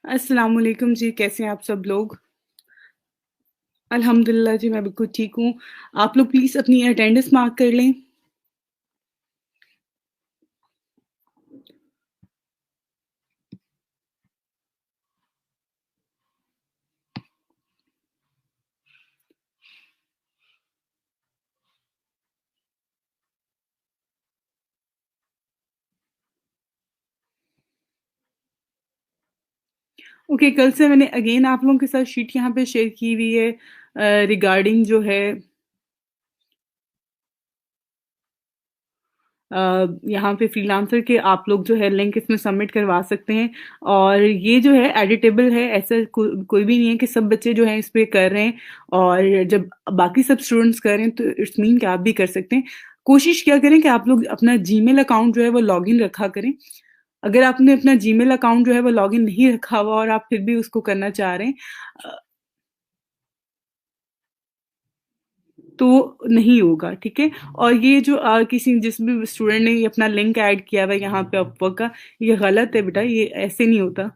अस्सलाम वालेकुम जी, कैसे हैं आप सब लोग? अल्हम्दुलिल्लाह जी, मैं बिल्कुल ठीक हूँ। आप लोग प्लीज़ अपनी अटेंडेंस मार्क कर लें। ओके, कल से मैंने अगेन आप लोगों के साथ शीट यहाँ पे शेयर की हुई है रिगार्डिंग जो है यहाँ पे फ्रीलांसर के आप लोग जो है लिंक इसमें सबमिट करवा सकते हैं और ये जो है एडिटेबल है, ऐसा कोई भी नहीं है कि सब बच्चे जो हैं इस पे कर रहे हैं और जब बाकी सब स्टूडेंट्स कर रहे हैं तो इट्स मीन कि आप भी कर सकते हैं। कोशिश क्या करें कि आप लोग अपना जीमेल अकाउंट जो है वो लॉगिन रखा करें। अगर आपने अपना जीमेल अकाउंट जो है वो लॉगिन नहीं रखा हुआ और आप फिर भी उसको करना चाह रहे हैं तो नहीं होगा, ठीक है। और ये जो किसी जिस भी स्टूडेंट ने ये अपना लिंक ऐड किया हुआ है यहाँ पे अपवर्क का, ये गलत है बेटा, ये ऐसे नहीं होता।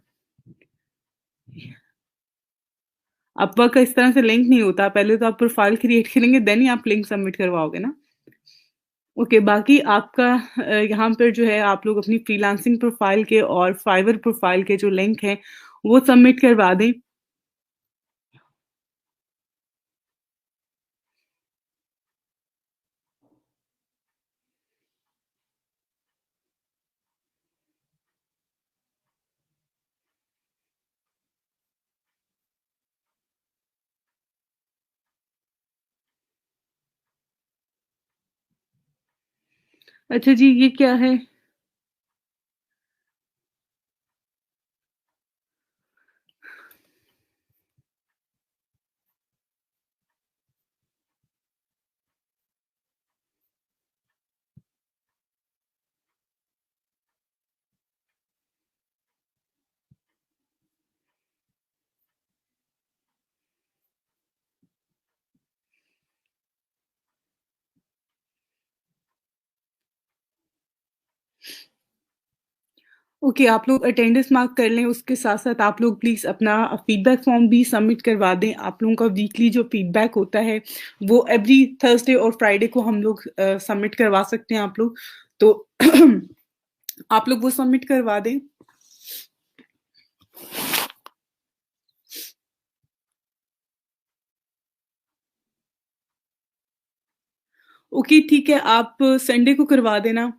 अपवर्क का इस तरह से लिंक नहीं होता, पहले तो आप प्रोफाइल क्रिएट करेंगे देन ही आप लिंक सबमिट करवाओगे ना। ओके, बाकी आपका यहाँ पर जो है आप लोग अपनी फ्रीलांसिंग प्रोफाइल के और फाइवर प्रोफाइल के जो लिंक हैं वो सबमिट करवा दें। अच्छा जी, ये क्या है? ओके, आप लोग अटेंडेंस मार्क कर लें, उसके साथ-साथ आप लोग प्लीज़ अपना फीडबैक फॉर्म भी सबमिट करवा दें। आप लोगों का वीकली जो फीडबैक होता है, वो एवरी थर्सडे और फ्राइडे को हम लोग सबमिट करवा सकते हैं आप लोग। तो आप लोग वो सबमिट करवा दें। ओके, ठीक है, आप संडे को करवा देना।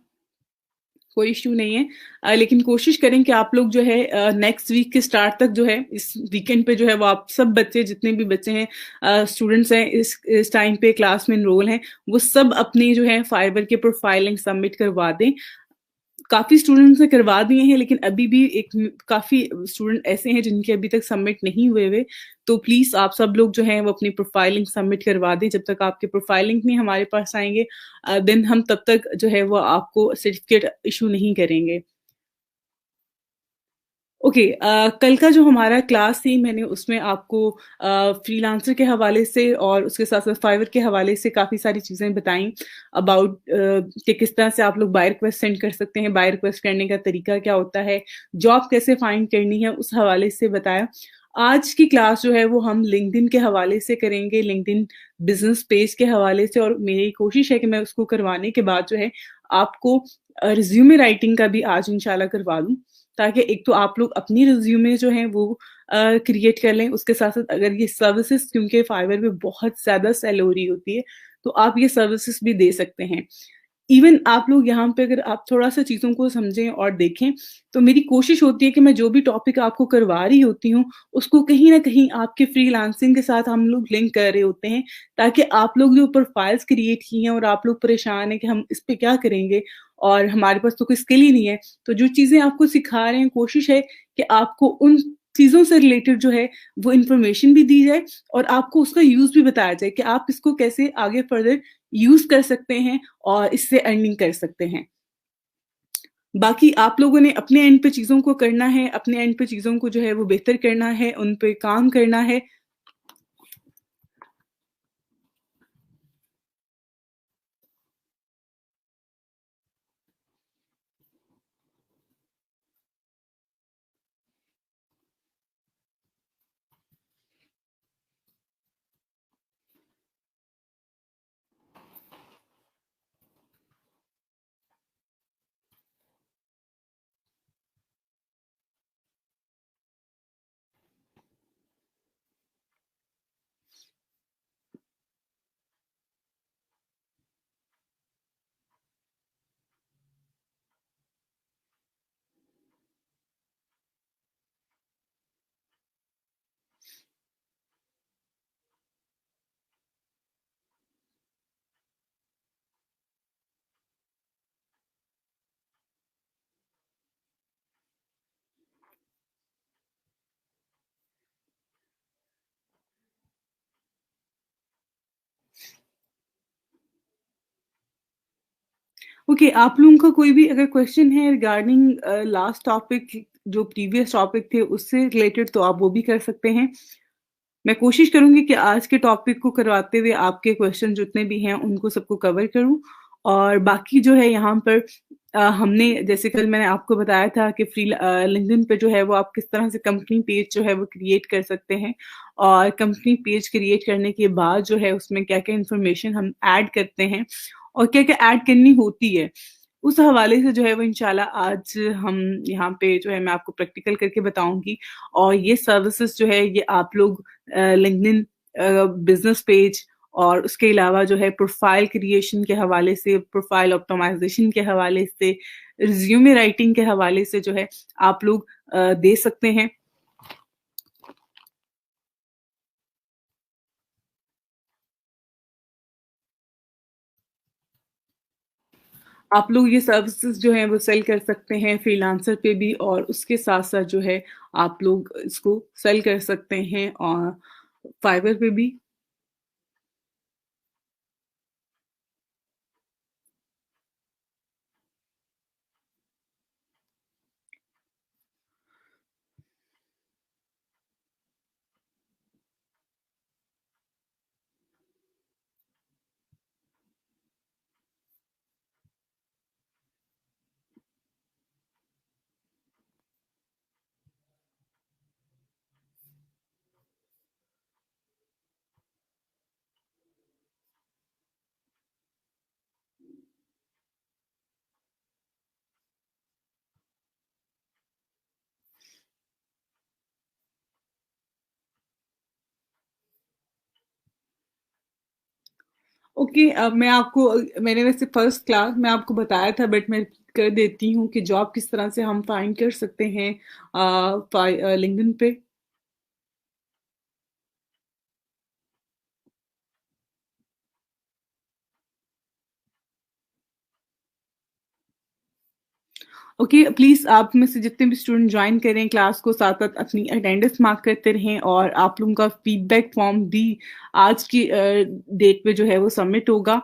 कोई इश्यू नहीं है। लेकिन कोशिश करें कि आप लोग जो है नेक्स्ट वीक के स्टार्ट तक जो है इस वीकेंड पे जो है वो आप सब बच्चे जितने भी बच्चे हैं स्टूडेंट्स हैं इस टाइम पे क्लास में एनरोल हैं वो सब अपनी जो है फाइवर के प्रोफाइलिंग सबमिट करवा दें। काफ़ी स्टूडेंट्स ने करवा दिए हैं लेकिन अभी भी काफ़ी स्टूडेंट ऐसे हैं जिनके अभी तक सबमिट नहीं हुए हुए। तो प्लीज़ आप सब लोग जो हैं वो अपनी प्रोफाइलिंग सबमिट करवा दें। जब तक आपके प्रोफाइलिंग नहीं हमारे पास आएँगे देन हम तब तक जो है वो आपको सर्टिफ़िकेट इश्यू नहीं करेंगे। ओके, कल का जो हमारा क्लास थी मैंने उसमें आपको फ्रीलांसर के हवाले से और उसके साथ-साथ फाइवर के हवाले से काफ़ी सारी चीज़ें बताई अबाउट कि किस तरह से आप लोग बाय रिक्वेस्ट सेंड कर सकते हैं, बाय रिक्वेस्ट करने का तरीका क्या होता है, जॉब कैसे फाइंड करनी है, उस हवाले से बताया। आज की क्लास जो है वो हम लिंक्डइन के हवाले से करेंगे, लिंक्डइन बिज़नेस पेज के हवाले से और मेरी कोशिश है कि मैं उसको करवाने के बाद जो है आपको रिज़्यूमे राइटिंग का भी आज इंशाल्लाह करवा दूँ। ताकि एक तो आप लोग अपनी रिज्यूमे जो है वो क्रिएट कर लें, उसके साथ-साथ अगर ये सर्विसेज़ क्योंकि फाइवर में बहुत ज़्यादा सेल हो रही होती है, तो आप ये सर्विसेज़ भी दे सकते हैं। इवन आप लोग यहाँ पे अगर आप थोड़ा-सा चीज़ों को समझें और देखें, तो मेरी कोशिश होती है कि मैं जो भी टॉपिक आपको करवा रही होती हूँ, उसको कहीं न कहीं आपके फ्रीलांसिंग के साथ हम लोग लिंक कर रहे होते हैं, ताकि आप लोग जो प्रोफाइल्स क्रिएट की हैं और आप लोग परेशान हैं कि हम इस पे क्या करेंगे और हमारे पास तो कोई स्किल ही नहीं है। तो जो चीज़ें आपको सिखा रहे हैं, कोशिश है कि आपको उन चीज़ों से रिलेटेड जो है, वो इन्फॉर्मेशन भी दी जाए और आपको उसका यूज़ भी बताया जाए कि आप इसको कैसे आगे फर्दर यूज़ कर सकते हैं और इससे अर्निंग कर सकते हैं। बाकी आप लोगों ने अपने एंड पे चीज़ों को करना है, अपने एंड पे चीज़ों को जो है वो बेहतर करना है, उन पे काम करना है। ओके, आप लोगों का कोई भी अगर क्वेश्चन है रिगार्डिंग लास्ट टॉपिक, जो प्रीवियस टॉपिक थे उससे रिलेटेड, तो आप वो भी कर सकते हैं। मैं कोशिश करूँगी कि आज के टॉपिक को करवाते हुए आपके क्वेश्चन जितने भी हैं उनको सबको कवर करूँ। और बाकी जो है यहाँ पर हमने जैसे कल मैंने आपको बताया था कि लिंक्डइन पे जो है वो आप किस तरह से कंपनी पेज जो है वो क्रिएट कर सकते हैं, और कंपनी पेज क्रिएट करने के बाद जो है उसमें क्या-क्या इन्फॉर्मेशन हम ऐड करते हैं और क्या-क्या ऐड करनी होती है। उस हवाले से जो है वो इंशाल्लाह आज हम यहाँ पे जो है मैं आपको प्रैक्टिकल करके बताऊँगी। और ये सर्विसेज़ जो है ये आप लोग लिंक्डइन बिज़नेस पेज और उसके अलावा जो है प्रोफ़ाइल क्रिएशन के हवाले से, प्रोफ़ाइल ऑप्टिमाइज़ेशन के हवाले से, रिज़्यूमे राइटिंग के हवाले से जो है आप लोग दे सकते हैं। आप लोग ये सर्विसेज़ जो हैं वो सेल कर सकते हैं फ्रीलांसर पे भी, और उसके साथ-साथ जो है आप लोग इसको सेल कर सकते हैं फाइवर पे भी। ओके, अब मैंने वैसे फर्स्ट क्लास में आपको बताया था, बट मैं कर देती हूँ कि जॉब किस तरह से हम फाइंड कर सकते हैं लिंक्डइन पे। ओके, प्लीज़ आप में से जितने भी स्टूडेंट ज्वाइन करें क्लास को, साथ-साथ अपनी अटेंडेंस मार्क करते रहें, और आप लोगों का फीडबैक फॉर्म भी आज की डेट पे जो है वो सबमिट होगा।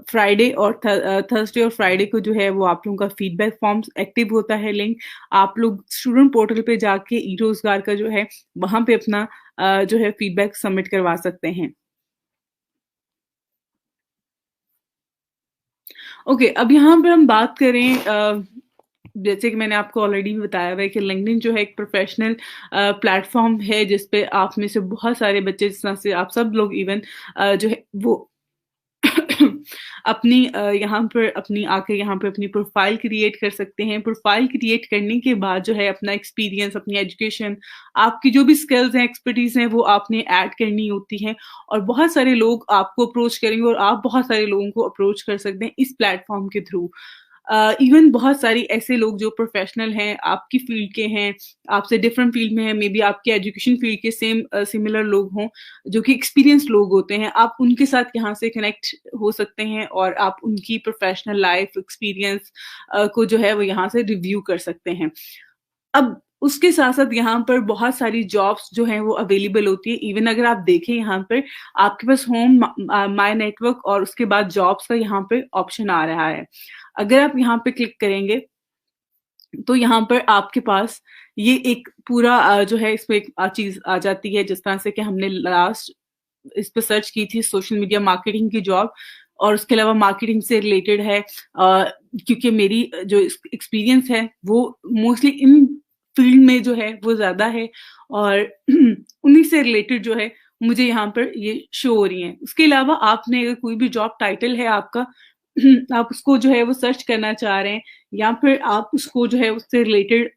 फ्राइडे और थर्सडे और फ्राइडे को जो है वो आप लोगों का फीडबैक फॉर्म एक्टिव होता है लिंक। आप लोग स्टूडेंट पोर्टल पे जाके ई-रोज़गार का जो है वहाँ पे अपना जो है फीडबैक सबमिट करवा सकते हैं। ओके, अब यहाँ पर हम बात करें जैसे कि मैंने आपको ऑलरेडी भी बताया हुआ है कि लिंक्डइन जो है एक प्रोफेशनल प्लेटफॉर्म है, जिस पे आप में से बहुत सारे बच्चे, जिस तरह से आप सब लोग इवन जो है वो यहाँ पर अपनी प्रोफाइल क्रिएट कर सकते हैं। प्रोफाइल क्रिएट करने के बाद जो है अपना एक्सपीरियंस, अपनी एजुकेशन, आपकी जो भी स्किल्स हैं, एक्सपर्टीज़ हैं, वो आपने ऐड करनी होती हैं, और बहुत सारे लोग आपको अप्रोच करेंगे और आप बहुत सारे लोगों को अप्रोच कर सकते हैं इस प्लेटफॉर्म के थ्रू। इवन बहुत सारी ऐसे लोग जो प्रोफेशनल हैं, आपकी फील्ड के हैं, आपसे डिफरेंट फील्ड में हैं, मे बी आपके एजुकेशन फील्ड के सिमिलर लोग हों, जो कि एक्सपीरियंस्ड लोग होते हैं, आप उनके साथ यहाँ से कनेक्ट हो सकते हैं, और आप उनकी प्रोफेशनल लाइफ एक्सपीरियंस को जो है वो यहाँ से रिव्यू कर सकते हैं। अब उसके साथ-साथ यहाँ पर बहुत सारी जॉब्स जो हैं वो अवेलेबल होती है। इवन अगर आप देखें यहाँ पर आपके पास माय नेटवर्क और उसके बाद जॉब्स का यहाँ पे ऑप्शन आ रहा है। अगर आप यहाँ पे क्लिक करेंगे, तो यहाँ पर आपके पास ये एक पूरा जो है इसमें एक चीज़ आ जाती है, जिस तरह से कि हमने लास्ट इस पे सर्च की थी सोशल मीडिया मार्केटिंग की जॉब, और उसके अलावा मार्केटिंग से रिलेटेड है, क्योंकि मेरी जो एक्सपीरियंस है वो मोस्टली इन फील्ड में जो है वो ज़्यादा है, और उन्हीं से रिलेटेड जो है मुझे यहाँ पर ये शो हो रही हैं। उसके अलावा आपने अगर कोई भी जॉब टाइटल है आपका, आप उसको जो है वो सर्च करना चाह रहे हैं, या फिर आप उसको जो है उससे रिलेटेड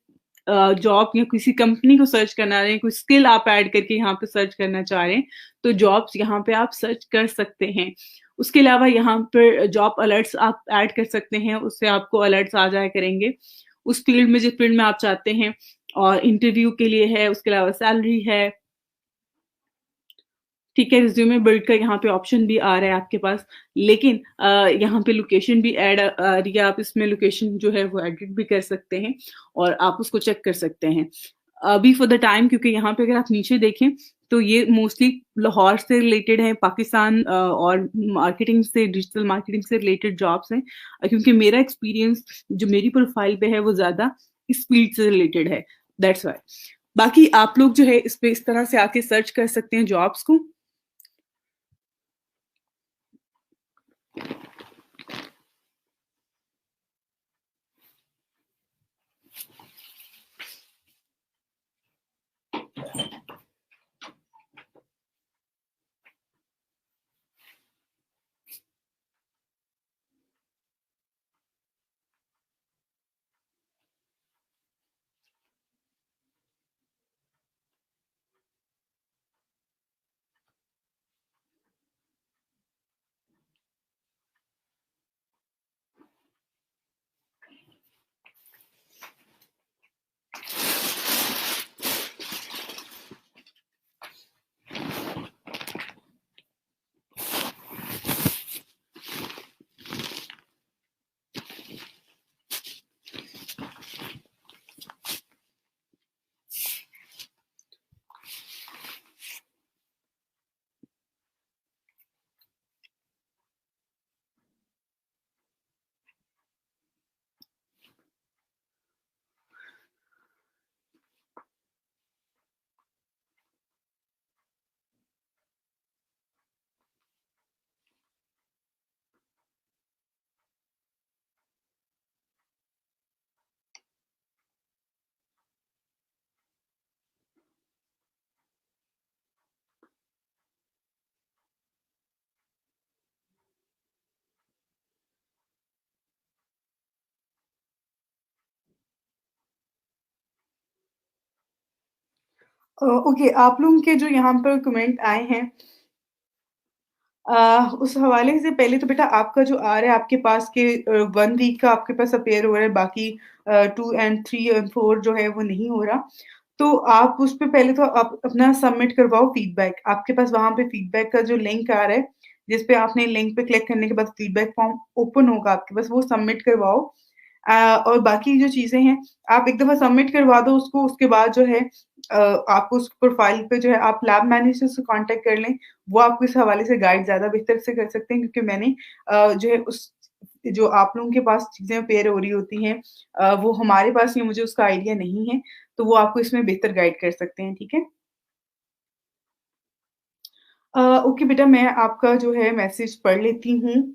जॉब या किसी कंपनी को सर्च करना रहे हैं, कोई स्किल आप ऐड करके यहाँ पे सर्च करना चाह रहे हैं, तो जॉब्स यहाँ पे आप सर्च कर सकते हैं। उसके अलावा यहाँ पर जॉब अलर्ट्स आप ऐड कर सकते हैं, उससे आपको अलर्ट्स आ जाया करेंगे उस फील्ड में, जिस फील्ड में आप चाहते हैं, और इंटरव्यू के लिए है, उसके अलावा सैलरी है, ठीक है, रिज़्यूमे बिल्ड का यहाँ पे ऑप्शन भी आ रहा है आपके पास। लेकिन यहाँ पे लोकेशन भी ऐड आ रही है, आप इसमें लोकेशन जो है वो एडिट भी कर सकते हैं, और आप उसको चेक कर सकते हैं। अभी फॉर द टाइम, क्योंकि यहाँ पे अगर आप नीचे देखें तो ये मोस्टली लाहौर से रिलेटेड है, पाकिस्तान और मार्केटिंग से, डिजिटल मार्केटिंग से रिलेटेड जॉब्स हैं, क्योंकि मेरा एक्सपीरियंस जो मेरी प्रोफाइल पे है वो ज़्यादा इस फील्ड से रिलेटेड है, दैट्स वाई। बाकी आप लोग जो है इस पे इस तरह से आके सर्च कर सकते हैं जॉब्स को। ओके, आप लोगों के जो यहाँ पर कमेंट आए हैं, उस हवाले से पहले तो बेटा आपका जो आ रहा है आपके पास के 1 वीक का आपके पास अपीयर हो रहा है, बाकी 2 एंड 3 एंड 4 जो है वो नहीं हो रहा। तो आप उस पे पहले तो आप अपना सबमिट करवाओ फीडबैक। आपके पास वहाँ पे फीडबैक का जो लिंक आ रहा है, जिस पे आपने लिंक पे क्लिक करने के बाद फीडबैक फॉर्म ओपन होगा आपके पास, वो सबमिट करवाओ। और बाकी जो चीज़ें हैं, आप एक दफ़ा सबमिट करवा दो उसको, उसके बाद जो है आप उस प्रोफ़ाइल पे जो है आप लैब मैनेजर से कॉन्टैक्ट कर लें। वो आपको इस हवाले से गाइड ज़्यादा बेहतर से कर सकते हैं, क्योंकि मैंने जो है उस जो आप लोगों के पास चीज़ें पेयर हो रही होती हैं, वो हमारे पास नहीं, मुझे उसका आइडिया नहीं है, तो वो आपको इसमें बेहतर गाइड कर सकते हैं, ठीक है? ओके बेटा, मैं आपका जो है मैसेज पढ़ लेती हूँ।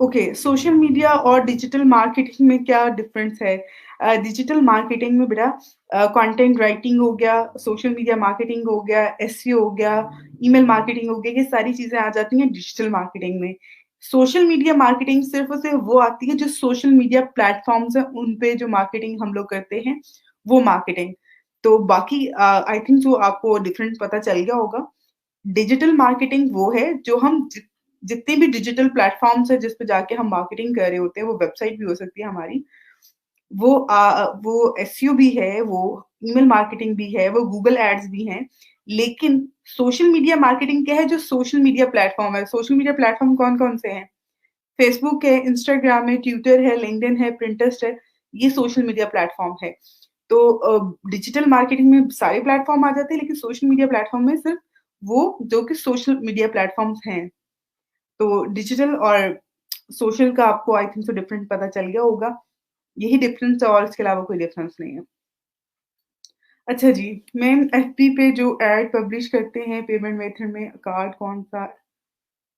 ओके, सोशल मीडिया और डिजिटल मार्केटिंग में क्या डिफरेंस है? डिजिटल मार्केटिंग में बेटा कंटेंट राइटिंग हो गया, सोशल मीडिया मार्केटिंग हो गया, एसईओ हो गया, ईमेल मार्केटिंग हो गया, ये सारी चीज़ें आ जाती हैं डिजिटल मार्केटिंग में। सोशल मीडिया मार्केटिंग सिर्फ़ और सिर्फ़ वो आती है जो सोशल मीडिया प्लेटफ़ॉर्म्स हैं, उन पे जो मार्केटिंग हम लोग करते हैं, वो मार्केटिंग। तो बाकी आई थिंक सो आपको डिफरेंस पता चल गया होगा। डिजिटल मार्केटिंग वो है जो हम जितने भी डिजिटल प्लेटफ़ॉर्म्स हैं जिस पे जाके हम मार्केटिंग कर रहे होते हैं, वो वेबसाइट भी हो सकती है हमारी, वो एसईओ भी है, वो ईमेल मार्केटिंग भी है, वो गूगल एड्स भी हैं। लेकिन सोशल मीडिया मार्केटिंग क्या है? जो सोशल मीडिया प्लेटफ़ॉर्म है, सोशल मीडिया प्लेटफ़ॉर्म कौन-कौन से हैं? फेसबुक है, इंस्टाग्राम है, ट्विटर है, लिंक्डइन है, पिंटरेस्ट है, ये सोशल मीडिया प्लेटफ़ॉर्म है। तो डिजिटल मार्केटिंग में सारे प्लेटफ़ॉर्म आ जाते हैं, लेकिन सोशल मीडिया प्लेटफ़ॉर्म में सिर्फ़ वो जो कि सोशल मीडिया प्लेटफ़ॉर्म्स हैं। तो डिजिटल और सोशल का आपको आई थिंक सो डिफरेंस पता चल गया होगा। यही डिफरेंस है और इसके अलावा कोई डिफरेंस नहीं है। अच्छा जी, मैम एफबी पे जो एड पब्लिश करते हैं पेमेंट मेथड में कार्ड कौन-सा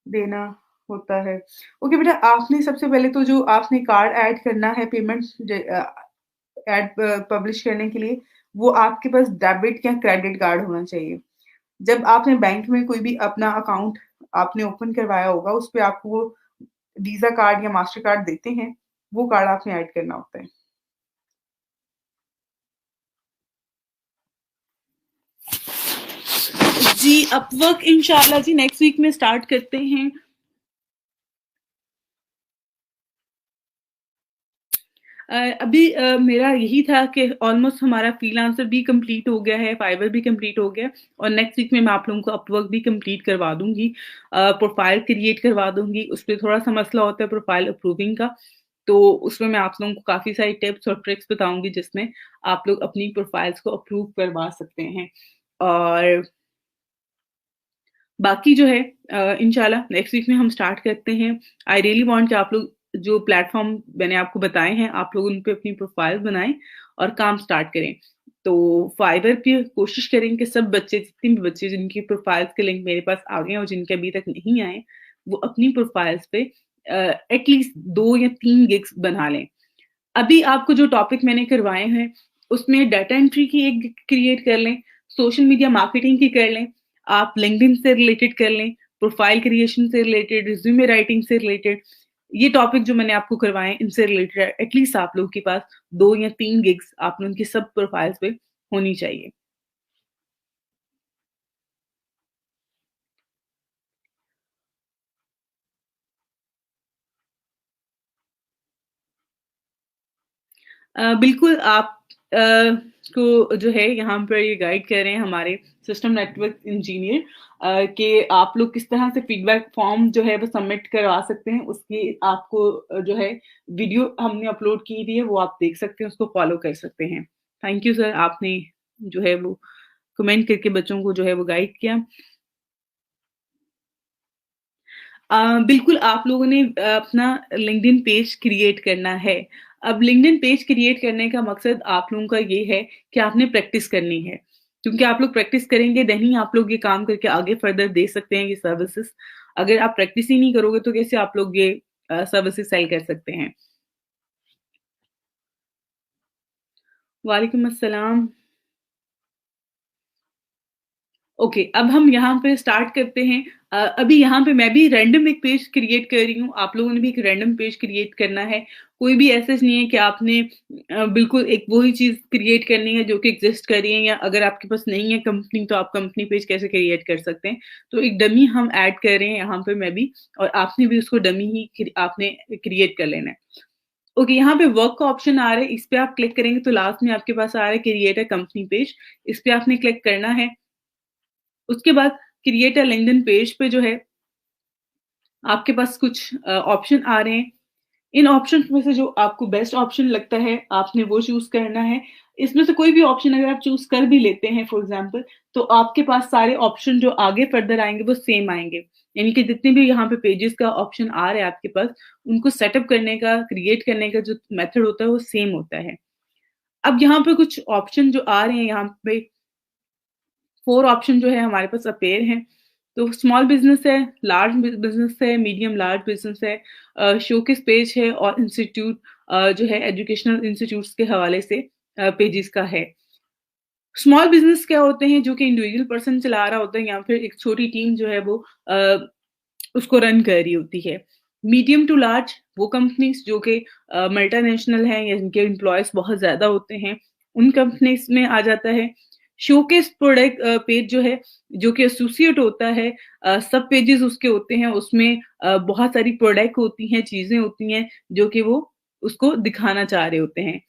देना होता है? ओके बेटा, आपने सबसे पहले तो जो आपने कार्ड ऐड करना है पेमेंट ऐड पब्लिश करने के लिए, वो आपके पास डेबिट या क्रेडिट कार्ड होना चाहिए। जब आपने बैंक में कोई भी अपना अकाउंट आपने ओपन करवाया होगा, उसपे आपको वो वीज़ा कार्ड या मास्टर कार्ड देते हैं, वो कार्ड आपने ऐड करना होता है। जी, अपवर्क इंशाल्लाह जी नेक्स्ट वीक में स्टार्ट करते हैं। अभी मेरा यही था कि ऑलमोस्ट हमारा फ्रीलांसर भी कंप्लीट हो गया है, फाइवर भी कंप्लीट हो गया और नेक्स्ट वीक में मैं आप लोगों को अपवर्क भी कंप्लीट करवा दूँगी। प्रोफाइल क्रिएट करवा दूँगी, उसपे थोड़ा-सा मसला होता है प्रोफाइल अप्रूविंग का। तो उसमें मैं आप लोगों को काफ़ी सारी टिप्स और ट्रिक्स बताऊँगी जिसमें आप लोग अपनी प्रोफाइल्स को अप्रूव करवा सकते हैं। और बाकी जो है इंशाल्लाह नेक्स्ट वीक में हम स्टार्ट करते हैं। आई रियली वांट कि आप लोग जो प्लेटफ़ॉर्म मैंने आपको बताए हैं, आप लोग उन पे अपनी प्रोफाइल बनाएँ और काम स्टार्ट करें। तो फाइवर पे कोशिश करें कि सब बच्चे, जितने भी बच्चे जिनकी प्रोफाइल्स के लिंक मेरे पास आ गए हैं और जिनके अभी तक नहीं आए, वो अपनी प्रोफाइल्स पे एटलीस्ट 2 या 3 गिग्स बना लें। अभी आपको जो टॉपिक मैंने करवाए हैं, उसमें डाटा एंट्री की एक क्रिएट कर लें, सोशल मीडिया मार्केटिंग की कर लें, आप लिंक्डइन से रिलेटेड कर लें, प्रोफाइल क्रिएशन से रिलेटेड, रिज्यूमे राइटिंग से रिलेटेड। ये टॉपिक जो मैंने आपको करवाए हैं, इनसे रिलेटेड एटलीस्ट आप लोगों के पास 2 या 3 गिग्स आप लोगों की सब प्रोफाइल्स पे होनी चाहिए। बिल्कुल आप को जो है यहाँ पर ये गाइड कर रहे हैं हमारे सिस्टम नेटवर्क इंजीनियर कि आप लोग किस तरह से फीडबैक फॉर्म जो है वो सबमिट करवा सकते हैं। उसकी आपको जो है वीडियो हमने अपलोड की हुई है, वो आप देख सकते हैं, उसको फॉलो कर सकते हैं। थैंक यू सर, आपने जो है वो कमेंट करके बच्चों को जो है वो गाइड किया। बिल्कुल आप लोगों ने अपना लिंक्डइन पेज क्रिएट करना है। अब लिंक्डइन पेज क्रिएट करने का मकसद आप लोगों का ये है कि आपने प्रैक्टिस करनी है। क्योंकि आप लोग प्रैक्टिस करेंगे देन ही आप लोग ये काम करके आगे फर्दर दे सकते हैं ये सर्विसेज़। अगर आप प्रैक्टिस ही नहीं करोगे तो कैसे आप लोग ये सर्विसेज़ सेल कर सकते हैं। वालेकुम अस्सलाम। ओके, अब हम यहाँ पे स्टार्ट करते हैं। अभी यहाँ पे मैं भी रैंडम एक पेज क्रिएट कर रही हूँ, आप लोगों ने भी एक रैंडम पेज क्रिएट करना है। कोई भी ऐसा नहीं है कि आपने बिल्कुल एक वही चीज़ क्रिएट करनी है जो कि एग्ज़िस्ट कर रही है, या अगर आपके पास नहीं है कंपनी तो आप कंपनी पेज कैसे क्रिएट कर सकते हैं। तो एक डमी हम ऐड कर रहे हैं यहाँ पे मैं भी, और आपने भी उसको डमी ही आपने क्रिएट कर लेना है। ओके, यहाँ पे वर्क का ऑप्शन आ रहा है, इस पे आप क्लिक करेंगे तो लास्ट में आपके पास आ रहा है क्रिएट अ कंपनी पेज। इस पे आपने क्लिक करना है। उसके बाद क्रिएट अ लिंक्डइन पेज पे जो है आपके पास कुछ ऑप्शन आ रहे हैं। इन ऑप्शंस में से जो आपको बेस्ट ऑप्शन लगता है, आपने वो चूज़ करना है। इसमें से कोई भी ऑप्शन अगर आप चूज़ कर भी लेते हैं फॉर एग्ज़ाम्पल, तो आपके पास सारे ऑप्शन जो आगे फर्दर आएँगे वो सेम आएँगे। यानी कि जितने भी यहाँ पे पेजेज़ का ऑप्शन आ रहा है आपके पास, उनको सेटअप करने का, क्रिएट करने का जो मेथड होता है वो सेम होता है। अब यहाँ पे कुछ ऑप्शन जो आ रहे हैं यहाँ पे 4 ऑप्शन जो है हमारे पास अपीयर हैं। तो स्मॉल बिज़नेस है, लार्ज बिज़नेस है, मीडियम लार्ज बिज़नेस है, शोकेस पेज है, और इंस्टीट्यूट जो है एजुकेशनल इंस्टीट्यूट्स के हवाले से पेजेज़ का है। स्मॉल बिज़नेस क्या होते हैं, जो कि इंडिविजुअल पर्सन चला रहा होता है या फिर एक छोटी टीम जो है वो उसको रन कर रही होती है। मीडियम टू लार्ज वो कंपनीज़ जो कि मल्टीनेशनल हैं या जिनके एम्प्लॉइज़ बहुत ज़्यादा होते हैं, उन कंपनीज़ में आ जाता है। शोकेस प्रोडक्ट पेज जो है, जो कि एसोसिएट होता है, सब पेजेज़ उसके होते हैं, उसमें बहुत सारी प्रोडक्ट होती हैं, चीज़ें होती हैं, जो कि वो उसको दिखाना चाह रहे होते हैं।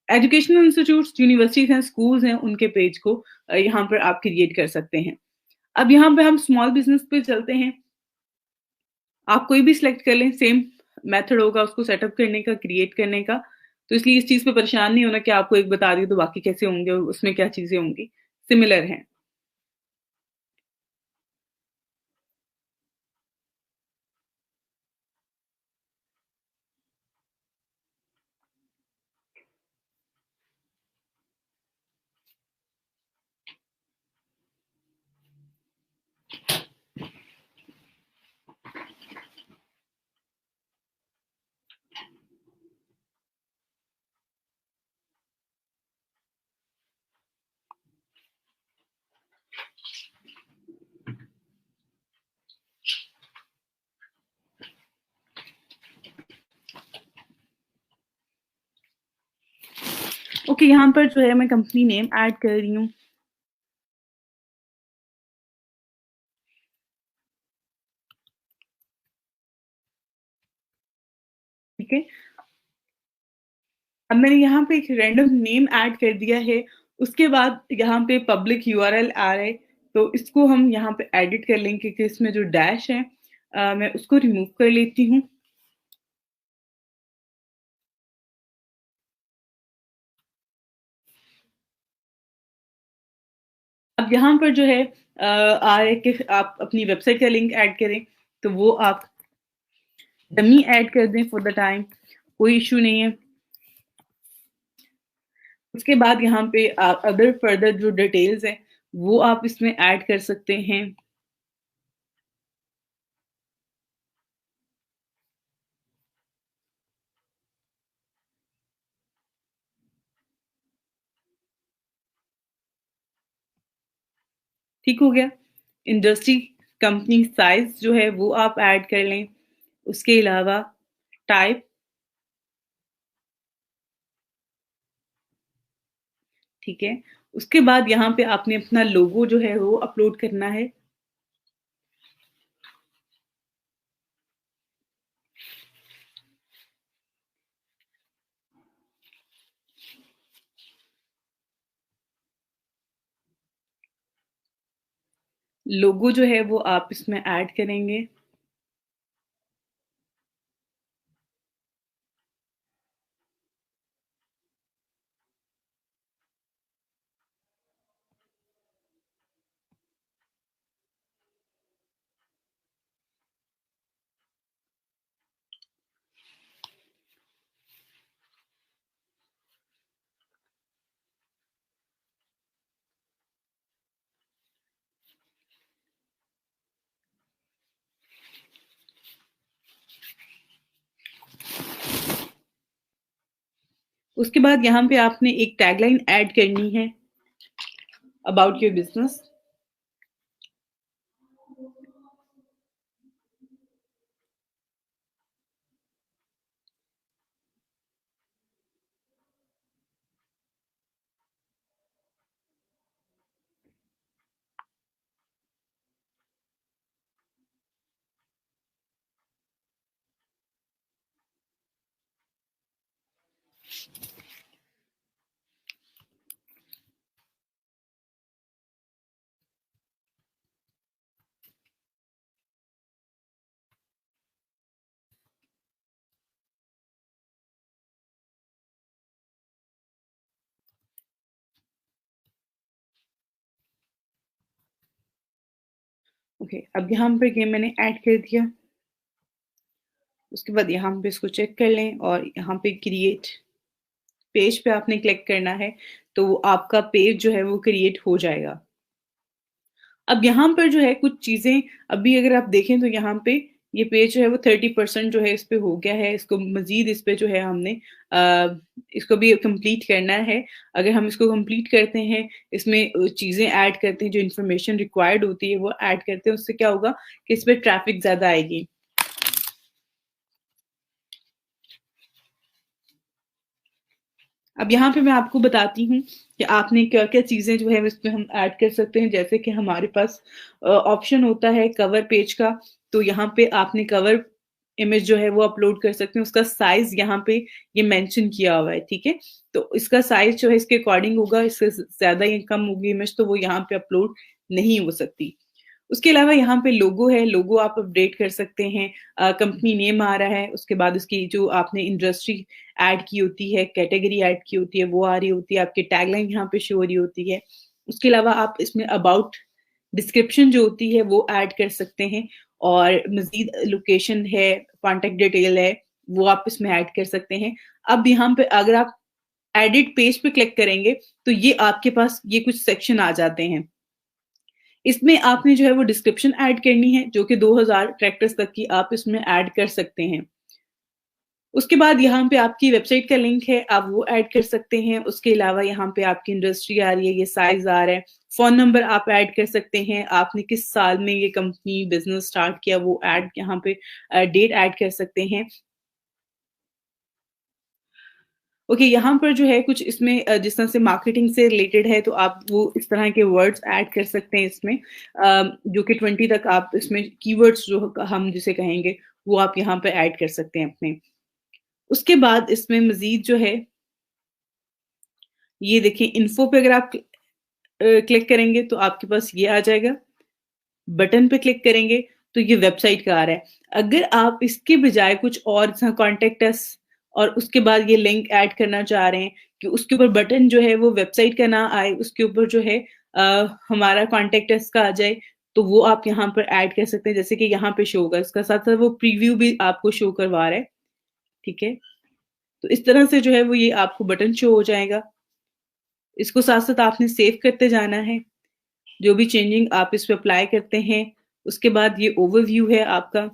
एजुकेशनल इंस्टीट्यूट्स, यूनिवर्सिटीज़ हैं, स्कूल्स हैं, उनके पेज को यहाँ पर आप क्रिएट कर सकते हैं। अब यहाँ पे हम स्मॉल बिज़नेस पे चलते हैं। आप कोई भी सिलेक्ट कर लें, सेम मेथड होगा उसको सेटअप करने का, क्रिएट करने का। तो इसलिए इस चीज़ पे परेशान नहीं होना कि आपको एक बता दी तो बाकी कैसे होंगे और उसमें क्या चीज़ें होंगी, सिमिलर हैं। ओके, यहाँ पर जो है मैं कंपनी नेम ऐड कर रही हूँ। ठीक है? अब मैंने यहाँ पे एक रैंडम नेम ऐड कर दिया है। उसके बाद यहाँ पे पब्लिक यूआरएल आ रहा है, तो इसको हम यहाँ पे एडिट कर लेंगे क्योंकि इसमें जो डैश है मैं उसको रिमूव कर लेती हूँ। अब यहाँ पर जो है आ रहा है कि आप अपनी वेबसाइट का लिंक ऐड करें, तो वो आप डमी ऐड कर दें फॉर द टाइम, कोई इशू नहीं है। उसके बाद यहाँ पे अदर फर्दर जो डिटेल्स हैं वो आप इसमें ऐड कर सकते हैं। ठीक हो गया। इंडस्ट्री, कंपनी साइज जो है वो आप ऐड कर लें। उसके अलावा टाइप, ठीक है। उसके बाद यहाँ पे आपने अपना लोगो जो है वो अपलोड करना है। लोगो जो है वो आप इसमें ऐड करेंगे। उसके बाद यहाँ पे आपने एक टैगलाइन ऐड करनी है अबाउट योर बिजनेस। ओके, अब यहाँ पर ये मैंने ऐड कर दिया। उसके बाद यहाँ पे इसको चेक कर लें और यहाँ पे क्रिएट पेज पे आपने क्लिक करना है, तो आपका पेज जो है वो क्रिएट हो जाएगा। अब यहाँ पर जो है कुछ चीजें अभी अगर आप देखें तो यहाँ पे ये पेज जो है वो 30% जो है इस पे हो गया है। इसको मजीद इस पे जो है हमने इसको भी कंप्लीट करना है। अगर हम इसको कंप्लीट करते हैं, इसमें चीजें ऐड करते हैं, जो इन्फॉर्मेशन रिक्वायर्ड होती है वो ऐड करते हैं, उससे क्या होगा कि इस पे ट्रैफिक ज्यादा आएगी। अब यहाँ पे मैं आपको बताती हूँ कि आपने क्या-क्या चीज़ें जो है इसमें हम ऐड कर सकते हैं। जैसे कि हमारे पास ऑप्शन होता है कवर पेज का, तो यहाँ पे आपने कवर इमेज जो है वो अपलोड कर सकते हैं। उसका साइज़ यहाँ पे ये मेंशन किया हुआ है, ठीक है? तो इसका साइज़ जो है इसके अकॉर्डिंग होगा, इससे ज़्यादा या कम होगी इमेज तो वो यहाँ पे अपलोड नहीं हो सकती। उसके अलावा यहाँ पे लोगो है, लोगो आप अपडेट कर सकते हैं। कंपनी नेम आ रहा है, उसके बाद उसकी जो आपने इंडस्ट्री ऐड की होती है, कैटेगरी ऐड की होती है, वो आ रही होती है, आपकी टैगलाइन यहाँ पे शो हो रही होती है। उसके अलावा आप इसमें अबाउट डिस्क्रिप्शन जो होती है वो ऐड कर सकते हैं और मज़ीद लोकेशन है, कॉन्टैक्ट डिटेल है, वो आप इसमें ऐड कर सकते हैं। अब यहाँ पे अगर आप एडिट पेज पे क्लिक करेंगे, तो ये आपके पास ये कुछ सेक्शन आ जाते हैं। इसमें आपने जो है वो डिस्क्रिप्शन ऐड करनी है, जो कि 2000 कैरेक्टर्स तक की आप इसमें ऐड कर सकते हैं। उसके बाद यहाँ पे आपकी वेबसाइट का लिंक है, आप वो ऐड कर सकते हैं। उसके अलावा यहाँ पे आपकी इंडस्ट्री आ रही है, ये साइज़ आ रहा है। फ़ोन नंबर आप ऐड कर सकते हैं, आपने किस साल में ये कंपनी बिज़नेस स्टार्ट किया वो ऐड यहाँ पे डेट ऐड कर सकते हैं। ओके, यहाँ पर जो है कुछ इसमें जिस तरह से मार्केटिंग से रिलेटेड है, तो आप वो इस तरह के वर्ड्स ऐड कर सकते हैं इसमें, जो कि 20 तक आप इसमें कीवर्ड्स जो हम जिसे कहेंगे, वो आप यहाँ पे ऐड कर सकते हैं अपने। उसके बाद इसमें मज़ीद जो है, ये देखिए इन्फो पे अगर आप क्लिक करेंगे तो आपके पास ये आ जाएगा। बटन पे क्लिक करेंगे तो ये वेबसाइट का आ रहा है। अगर आप इसके बजाय कुछ और जैसा कॉन्टैक्ट अस और उसके बाद ये लिंक ऐड करना चाह रहे हैं कि उसके ऊपर बटन जो है वो वेबसाइट का ना आए, उसके ऊपर जो है हमारा कॉन्टेक्ट अस का आ जाए, तो वो आप यहाँ पर ऐड कर सकते हैं, जैसे कि यहाँ पे शो होगा। इसका साथ-साथ वो प्रीव्यू भी आपको शो करवा रहा है, ठीक है? तो इस तरह से जो है वो ये आपको बटन शो हो जाएगा। इसको साथ-साथ आपने सेव करते जाना है। जो भी चेंजिंग आप इस पे अप्लाई करते हैं, उसके बाद ये ओवरव्यू है आपका,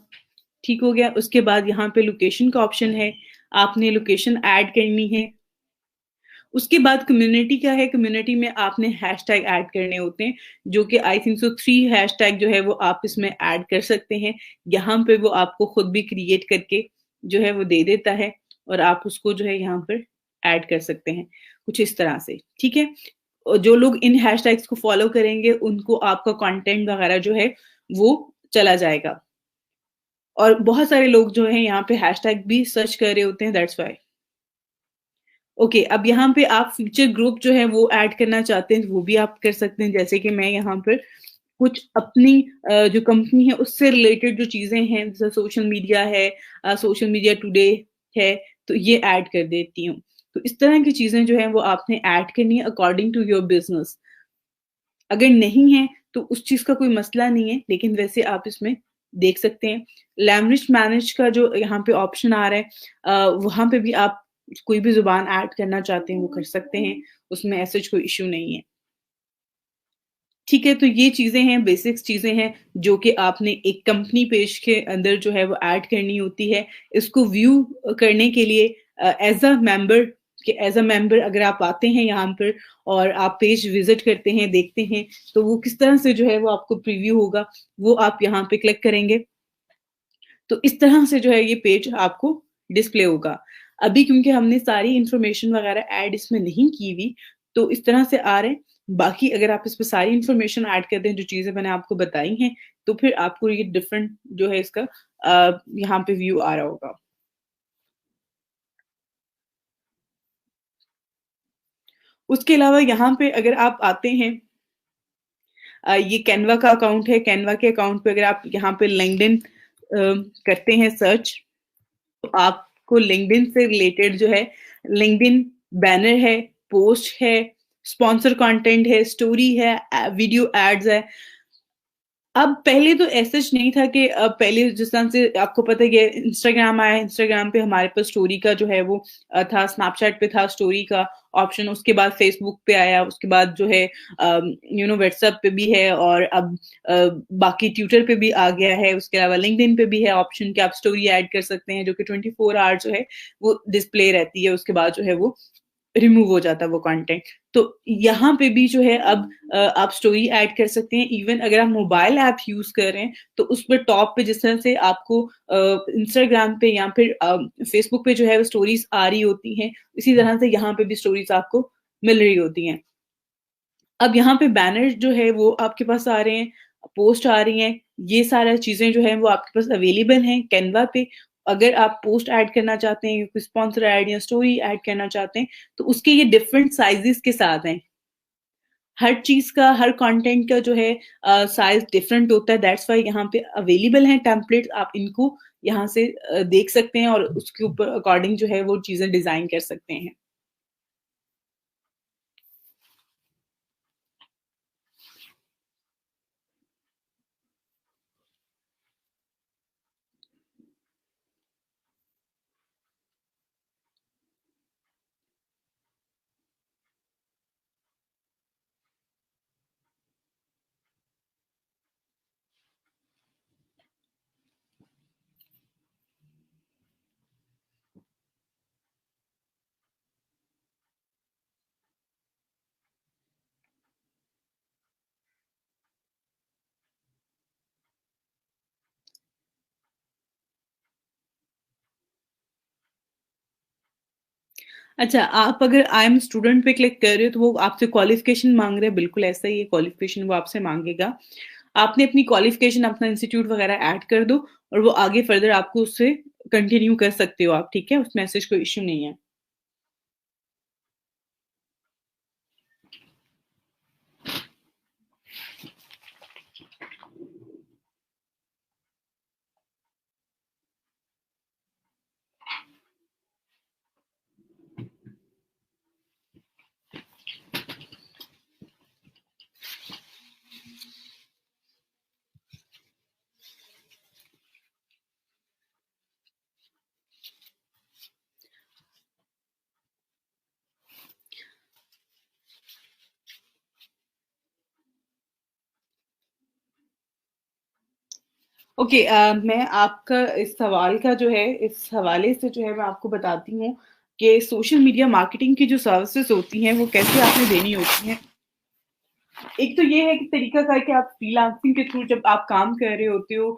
ठीक हो गया। उसके बाद यहाँ पे लोकेशन का ऑप्शन है, आपने लोकेशन ऐड करनी है। उसके बाद कम्युनिटी क्या है, कम्युनिटी में आपने हैशटैग ऐड करने होते हैं, जो कि आई थिंक सो 3 हैशटैग जो है वो आप इसमें ऐड कर सकते हैं। यहाँ पे वो आपको खुद भी क्रिएट करके जो है वो दे देता है और आप उसको जो है यहाँ पर ऐड कर सकते हैं, कुछ इस तरह से, ठीक है? जो लोग इन हैशटैग्स को फॉलो करेंगे, उनको आपका कंटेंट वगैरह जो है, वो चला जाएगा। और बहुत सारे लोग जो हैं यहाँ पे हैशटैग भी सर्च कर रहे होते हैं, दैट्स व्हाई। ओके, अब यहाँ पे आप फीचर ग्रुप जो है वो ऐड करना चाहते हैं, वो भी आप कर सकते हैं। जैसे कि मैं यहाँ पर कुछ अपनी जो कंपनी है उससे रिलेटेड जो चीज़ें हैं, जैसे सोशल मीडिया है, सोशल मीडिया टुडे है, तो ये ऐड कर देती हूँ। तो इस तरह की चीज़ें जो हैं वो आपने ऐड करनी है अकॉर्डिंग टू योर बिज़नेस। अगर नहीं है तो उस चीज़ का कोई मसला नहीं है, लेकिन वैसे आप इसमें देख सकते हैं। लैंग्वेज मैनेज का जो यहाँ पे ऑप्शन आ रहा है, वहाँ पे भी आप कोई भी ज़ुबान ऐड करना चाहते हैं वो कर सकते हैं, उसमें ऐसा कोई इश्यू नहीं है। ठीक है, तो ये चीज़ें हैं, बेसिक्स चीज़ें हैं जो कि आपने एक कंपनी पेज के अंदर जो है वो ऐड करनी होती है। इसको व्यू करने के लिए एज़ अ मेंबर अगर आप आते हैं यहाँ पर और आप पेज विज़िट करते हैं, देखते हैं, तो वो किस तरह से जो है वो आपको प्रीव्यू होगा, वो आप यहाँ पे क्लिक करेंगे। तो इस तरह से जो है ये पेज आपको डिस्प्ले होगा। अभी क्योंकि हमने सारी इन्फॉर्मेशन वगैरह ऐड इसमें नहीं की हुई, तो इस तरह से आ रहे हैं। बाकी अगर आप इस पे सारी इन्फॉर्मेशन ऐड कर दें, जो चीज़ें मैंने आपको बताई हैं, तो फिर आपको ये डिफरेंट जो है इसका यहाँ पे व्यू आ रहा होगा। उसके अलावा यहाँ पे अगर आप आते हैं, ये कैनवा का अकाउंट है, कैनवा के अकाउंट पे अगर आप यहाँ पे लिंक्डइन करते हैं सर्च, तो आपको लिंक्डइन से रिलेटेड जो है, लिंक्डइन बैनर है, पोस्ट है, स्पॉन्सर कंटेंट है, स्टोरी है, वीडियो एड्स है। अब पहले तो ऐसा नहीं था कि पहले जिस तरह से आपको पता है कि इंस्टाग्राम आया, इंस्टाग्राम पे हमारे पास स्टोरी का जो है वो था, स्नैपचैट पे था स्टोरी का ऑप्शन, उसके बाद फेसबुक पे आया, उसके बाद जो है व्हाट्सएप पे भी है और अब अ, बाकी ट्विटर पे भी आ गया है, उसके अलावा लिंक्डइन पे भी है ऑप्शन कि आप स्टोरी ऐड कर सकते हैं, जो कि 24 आवर जो है वो डिस्प्ले रहती है, उसके बाद जो है वो रिमूव हो जाता है वो कंटेंट। तो यहाँ पे भी जो है अब आप स्टोरी ऐड कर सकते हैं। इवन अगर आप मोबाइल ऐप यूज़ कर रहे हैं, तो उस पे टॉप पे जिस तरह से आपको इंस्टाग्राम पे या फिर फेसबुक पे जो है वो स्टोरीज़ आ रही होती हैं, इसी तरह से यहाँ पे भी स्टोरीज़ आपको मिल रही होती हैं। अब यहाँ पे बैनर जो है वो आपके पास आ रहे हैं, पोस्ट आ रही हैं, ये सारा चीज़ें जो हैं वो आपके पास अवेलेबल हैं कैनवा पे। अगर आप पोस्ट ऐड करना चाहते हैं, कोई स्पॉन्सर ऐड या स्टोरी ऐड करना चाहते हैं, तो उसके ये डिफरेंट साइज़ेज़ के साथ हैं। हर चीज़ का, हर कंटेंट का जो है साइज़ डिफरेंट होता है, दैट्स व्हाई यहाँ पे अवेलेबल हैं टेम्पलेट्स, आप इनको यहाँ से देख सकते हैं और उसके ऊपर अकॉर्डिंग जो है वो चीज़ें डिज़ाइन कर सकते हैं। अच्छा, आप अगर आई एम स्टूडेंट पे क्लिक कर रहे हो, तो वो आपसे क्वालिफ़िकेशन माँग रहा है, बिल्कुल ऐसा ही है, क्वालिफ़िकेशन वो आपसे माँगेगा। आपने अपनी क्वालिफ़िकेशन, अपना इंस्टीट्यूट वगैरह ऐड कर दो और वो आगे फर्दर आपको उससे कंटिन्यू कर सकते हो आप, ठीक है? उसमें ऐसा कोई इश्यू नहीं है। ओके, मैं आपका इस सवाल का जो है इस हवाले से जो है मैं आपको बताती हूँ कि सोशल मीडिया मार्केटिंग की जो सर्विसेज़ होती हैं, वो कैसे आपने देनी होती हैं। एक तो ये है कि तरीका का है कि आप फ्रीलांसिंग के थ्रू जब आप काम कर रहे होते हो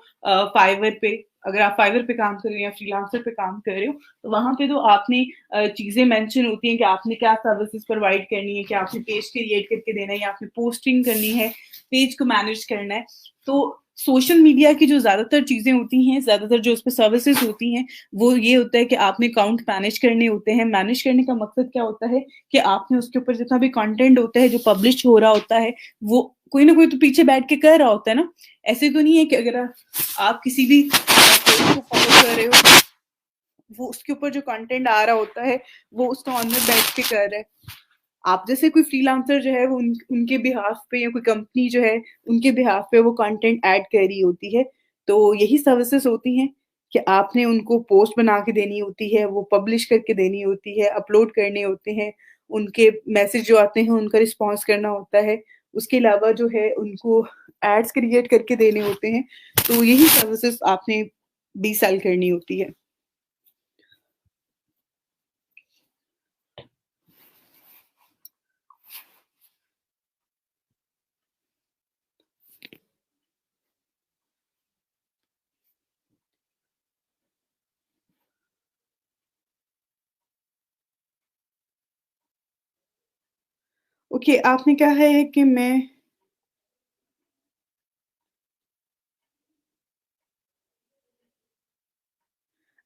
फाइवर पे, अगर आप फाइवर पे काम कर रहे हो या फ्रीलांसर पे काम कर रहे हो, तो वहां पे तो आपने चीजें मेंशन होती हैं कि आपने क्या सर्विसेज प्रोवाइड करनी है, कि आपने पेज क्रिएट करके देना है या आपने पोस्टिंग करनी है, पेज को मैनेज करना है। तो सोशल मीडिया की जो ज्यादातर चीजें होती हैं, ज्यादातर जो उस पर सर्विसेज होती हैं, वो ये होता है कि आपने अकाउंट मैनेज करने होते हैं। मैनेज करने का मकसद क्या होता है कि आपने उसके ऊपर जितना भी कंटेंट होता है जो पब्लिश हो रहा होता है, वो कोई ना कोई तो पीछे बैठ के कर रहा होता है ना। ऐसे तो नहीं है कि अगर आप किसी भी पेज को फॉलो कर रहे हो, वो उसके ऊपर जो कंटेंट आ रहा होता है वो उसका ऑनर बैठ के कर रहा है। आप जैसे कोई फ्रीलांसर जो है वो उनके बिहाफ पे या कोई कंपनी जो है उनके बिहाफ पे वो कंटेंट ऐड कर रही होती है। तो यही सर्विसेज होती हैं कि आपने उनको पोस्ट बना के देनी होती है, वो पब्लिश करके देनी होती है, अपलोड करने होते हैं, उनके मैसेज जो आते हैं उनका रिस्पॉन्स करना होता है। उसके अलावा जो है उनको एड्स क्रिएट करके देने होते हैं। तो यही सर्विसेज आपने 20 साल करनी होती है। ओके, आपने कहा है कि मैं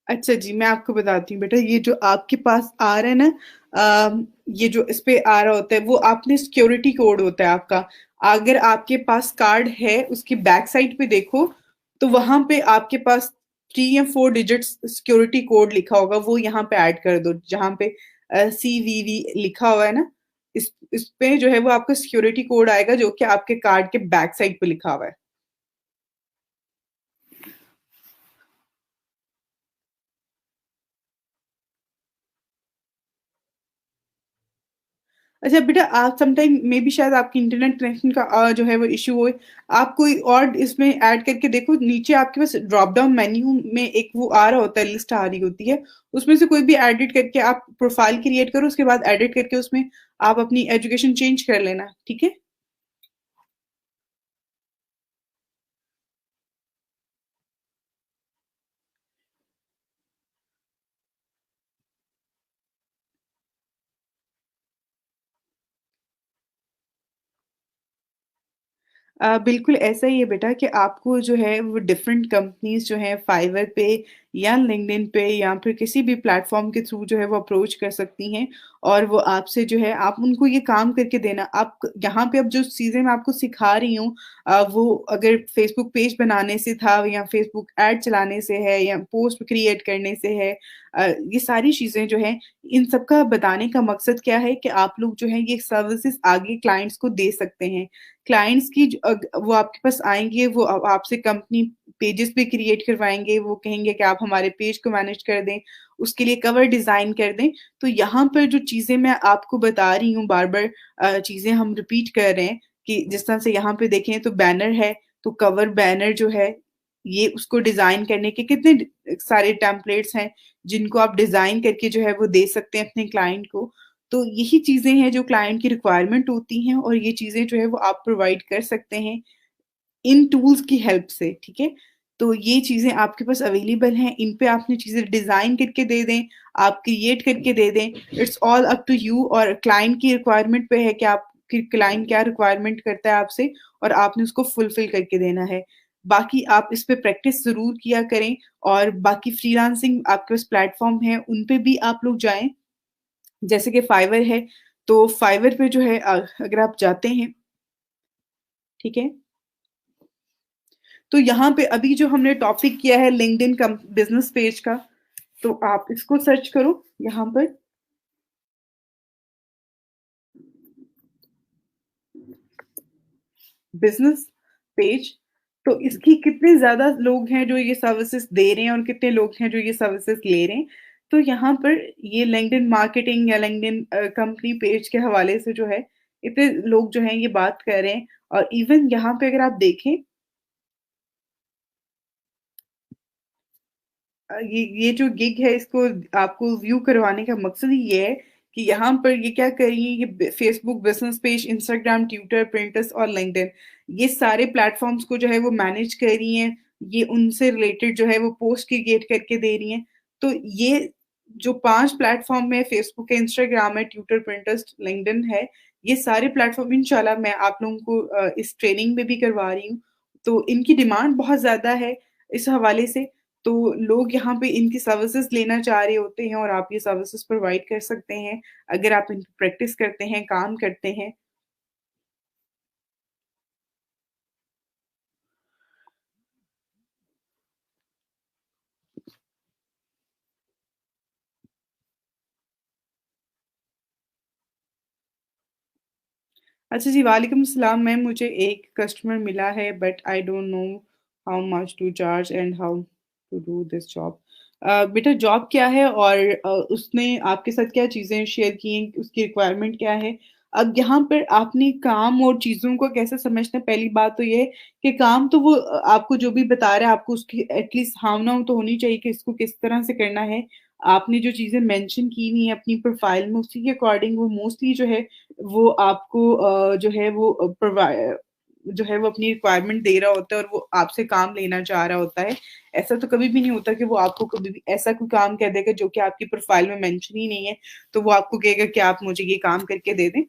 अच्छा जी, मैं आपको बताती हूँ बेटा, ये जो आपके पास आ रहा है ना, ये जो इस पे आ रहा होता है वो आपने सिक्योरिटी कोड होता है आपका। अगर आपके पास कार्ड है उसकी बैक साइड पे देखो, तो वहां पे आपके पास 3 या 4 डिजिट्स सिक्योरिटी कोड लिखा होगा, वो यहाँ पे ऐड कर दो जहाँ पे CVV लिखा हुआ है ना। इस पे जो है वो आपका सिक्योरिटी कोड आएगा जो कि आपके कार्ड के बैक साइड पे लिखा हुआ है। अच्छा बेटा, आप समटाइम मे बी शायद आपकी इंटरनेट कनेक्शन का जो है वो इशू हो। आप कोई और इसमें ऐड करके देखो, नीचे आपके पास ड्रॉप डाउन मेन्यू में एक वो आ रहा होता है, लिस्ट आ रही होती है, उसमें से कोई भी एडिट करके आप प्रोफाइल क्रिएट करो, उसके बाद एडिट करके उसमें आप अपनी एजुकेशन चेंज कर लेना, ठीक है। बिल्कुल ऐसा ही है बेटा कि आपको जो है वो डिफरेंट कंपनीज जो हैं फाइवर पे या लिंक्डइन पे या फिर किसी भी प्लेटफॉर्म के थ्रू जो है वो अप्रोच कर सकती हैं। और वो आपसे जो है आप उनको ये काम करके देना। आप यहाँ पे अब जो चीज़ें मैं आपको सिखा रही हूँ, वो अगर फेसबुक पेज बनाने से था या फेसबुक ऐड चलाने से है या पोस्ट क्रिएट करने से है, ये सारी चीज़ें जो हैं, इन सब का बताने का मकसद क्या है कि आप लोग जो है ये सर्विसेज आगे क्लाइंट्स को दे सकते हैं। क्लाइंट्स की वो आपके पास आएँगे, वो आपसे कंपनी पेजेस भी क्रिएट करवाएँगे, वो कहेंगे कि आप हमारे पेज को मैनेज कर दें, उसके लिए कवर डिज़ाइन कर दें। तो यहाँ पर जो चीज़ें मैं आपको बता रही हूँ बार-बार, चीज़ें हम रिपीट कर रहे हैं कि जिस तरह से यहाँ पे देखें तो बैनर है, तो कवर बैनर जो है, ये उसको डिज़ाइन करने के कितने सारे टेम्पलेट्स हैं, जिनको आप डिज़ाइन करके जो है वो दे सकते हैं अपने क्लाइंट को। तो यही चीज़ें हैं जो क्लाइंट की रिक्वायरमेंट होती हैं और ये चीज़ें जो है वो आप प्रोवाइड कर सकते हैं इन टूल्स की हेल्प से, ठीक है? तो ये चीज़ें आपके पास अवेलेबल हैं, इन पे आपने चीज़ें डिज़ाइन करके दे दें, आप क्रिएट करके दे दें, it's all up to you. और क्लाइंट की रिक्वायरमेंट पे है कि आप कि क्लाइंट क्या रिक्वायरमेंट करता है आपसे और आपने उसको फुलफिल करके देना है। बाकी आप इस पे प्रैक्टिस ज़रूर किया करें और बाकी फ्रीलांसिंग आपके पास प्लेटफ़ॉर्म हैं, उन पे भी आप लोग जाएँ। जैसे कि फाइवर है, तो फाइवर पे जो है अगर आप जाते हैं, ठीक है? तो यहाँ पे अभी जो हमने टॉपिक किया है लिंक्डइन कम बिज़नेस पेज का, तो आप इसको सर्च करो यहाँ पर, बिज़नेस पेज। तो इसकी कितने ज़्यादा लोग हैं जो ये सर्विसेज़ दे रहे हैं और कितने लोग हैं जो ये सर्विसेज़ ले रहे हैं। तो यहाँ पर ये लिंक्डइन मार्केटिंग या लिंक्डइन कंपनी पेज के हवाले से जो है, इतने लोग जो हैं ये बात कर रहे हैं। और इवन यहाँ पे अगर आप देखें, ये जो गिग है इसको आपको व्यू करवाने का मकसद ही ये है कि यहाँ पर ये क्या कर रही है, ये Facebook business page, Instagram, Twitter, Pinterest और लिंक्डइन, ये सारे प्लेटफॉर्म्स को जो है वो मैनेज कर रही हैं। ये उनसे रिलेटेड जो है वो पोस्ट क्रिएट करके दे रही हैं। तो ये जो 5 प्लेटफॉर्म है, फेसबुक है, इंस्टाग्राम है, ट्विटर, पिंटरेस्ट, लिंक्डइन है, ये सारे प्लेटफॉर्म इंशाल्लाह मैं आप लोगों को इस ट्रेनिंग में भी करवा रही हूँ। तो इनकी डिमांड बहुत ज़्यादा है इस हवाले से। तो लोग यहाँ पे इनकी सर्विसेज लेना चाह रहे होते हैं और आप ये सर्विसेज प्रोवाइड कर सकते हैं अगर आप इन प्रैक्टिस करते हैं, काम करते हैं। अच्छा जी, वालेकुम सलाम मैम, मुझे एक कस्टमर मिला है but I don't know how much to charge and how to do this job. बेटा जॉब क्या है और उसने आपके साथ क्या चीज़ें शेयर की हैं, उसकी रिक्वायरमेंट क्या है? अब यहाँ पर आपने काम और चीज़ों को कैसे समझना है, पहली बात तो ये है कि काम तो वो आपको जो भी बता रहा है आपको उसकी एटलीस्ट हाँ-ना तो होनी चाहिए कि इसको किस तरह से करना है। आपने जो चीज़ें मेंशन की हुई हैं अपनी प्रोफाइल में उसी के अकॉर्डिंग वो मोस्टली जो है वो आपको जो है वो जो है वो अपनी रिक्वायरमेंट दे रहा होता है और वो आपसे काम लेना चाह रहा होता है। ऐसा तो कभी भी नहीं होता कि वो आपको कभी भी ऐसा कोई काम कह देगा जो कि आपकी प्रोफाइल में मेंशन ही नहीं है, तो वो आपको कहेगा कि आप मुझे ये काम करके दे दें।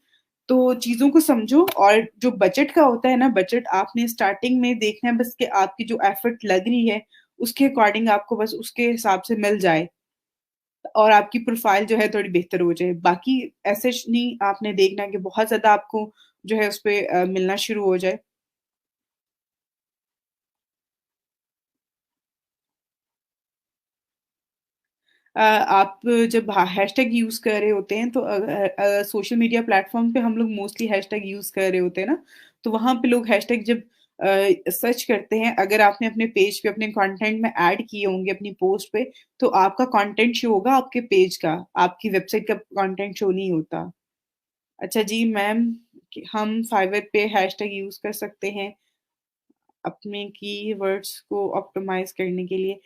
तो चीज़ों को समझो और जो बजट का होता है ना, बजट आपने स्टार्टिंग में देखना है बस कि आपकी जो एफर्ट लग रही है, उसके अकॉर्डिंग आपको बस उसके हिसाब से मिल जाए। और आपकी प्रोफाइल जो है थोड़ी बेहतर हो जाए। बाकी ऐसे नहीं आपने देखना कि बहुत ज़्यादा आपको जो है उसपे मिलना शुरू हो जाए। आप जब हैशटैग यूज़ कर रहे होते हैं तो सोशल मीडिया प्लेटफ़ॉर्म पे हम लोग मोस्टली हैशटैग यूज़ कर रहे होते हैं ना, तो वहाँ पे लोग हैशटैग जब सर्च करते हैं, अगर आपने अपने पेज पे अपने कंटेंट में ऐड किए होंगे अपनी पोस्ट पे, तो आपका कंटेंट शो होगा आपके पेज का, आपकी वेबसाइट का कंटेंट शो नहीं होता। अच्छा जी मैम, कि हम फाइवर पे हैशटैग यूज़ कर सकते हैं अपने कीवर्ड्स को ऑप्टिमाइज़ करने के लिए।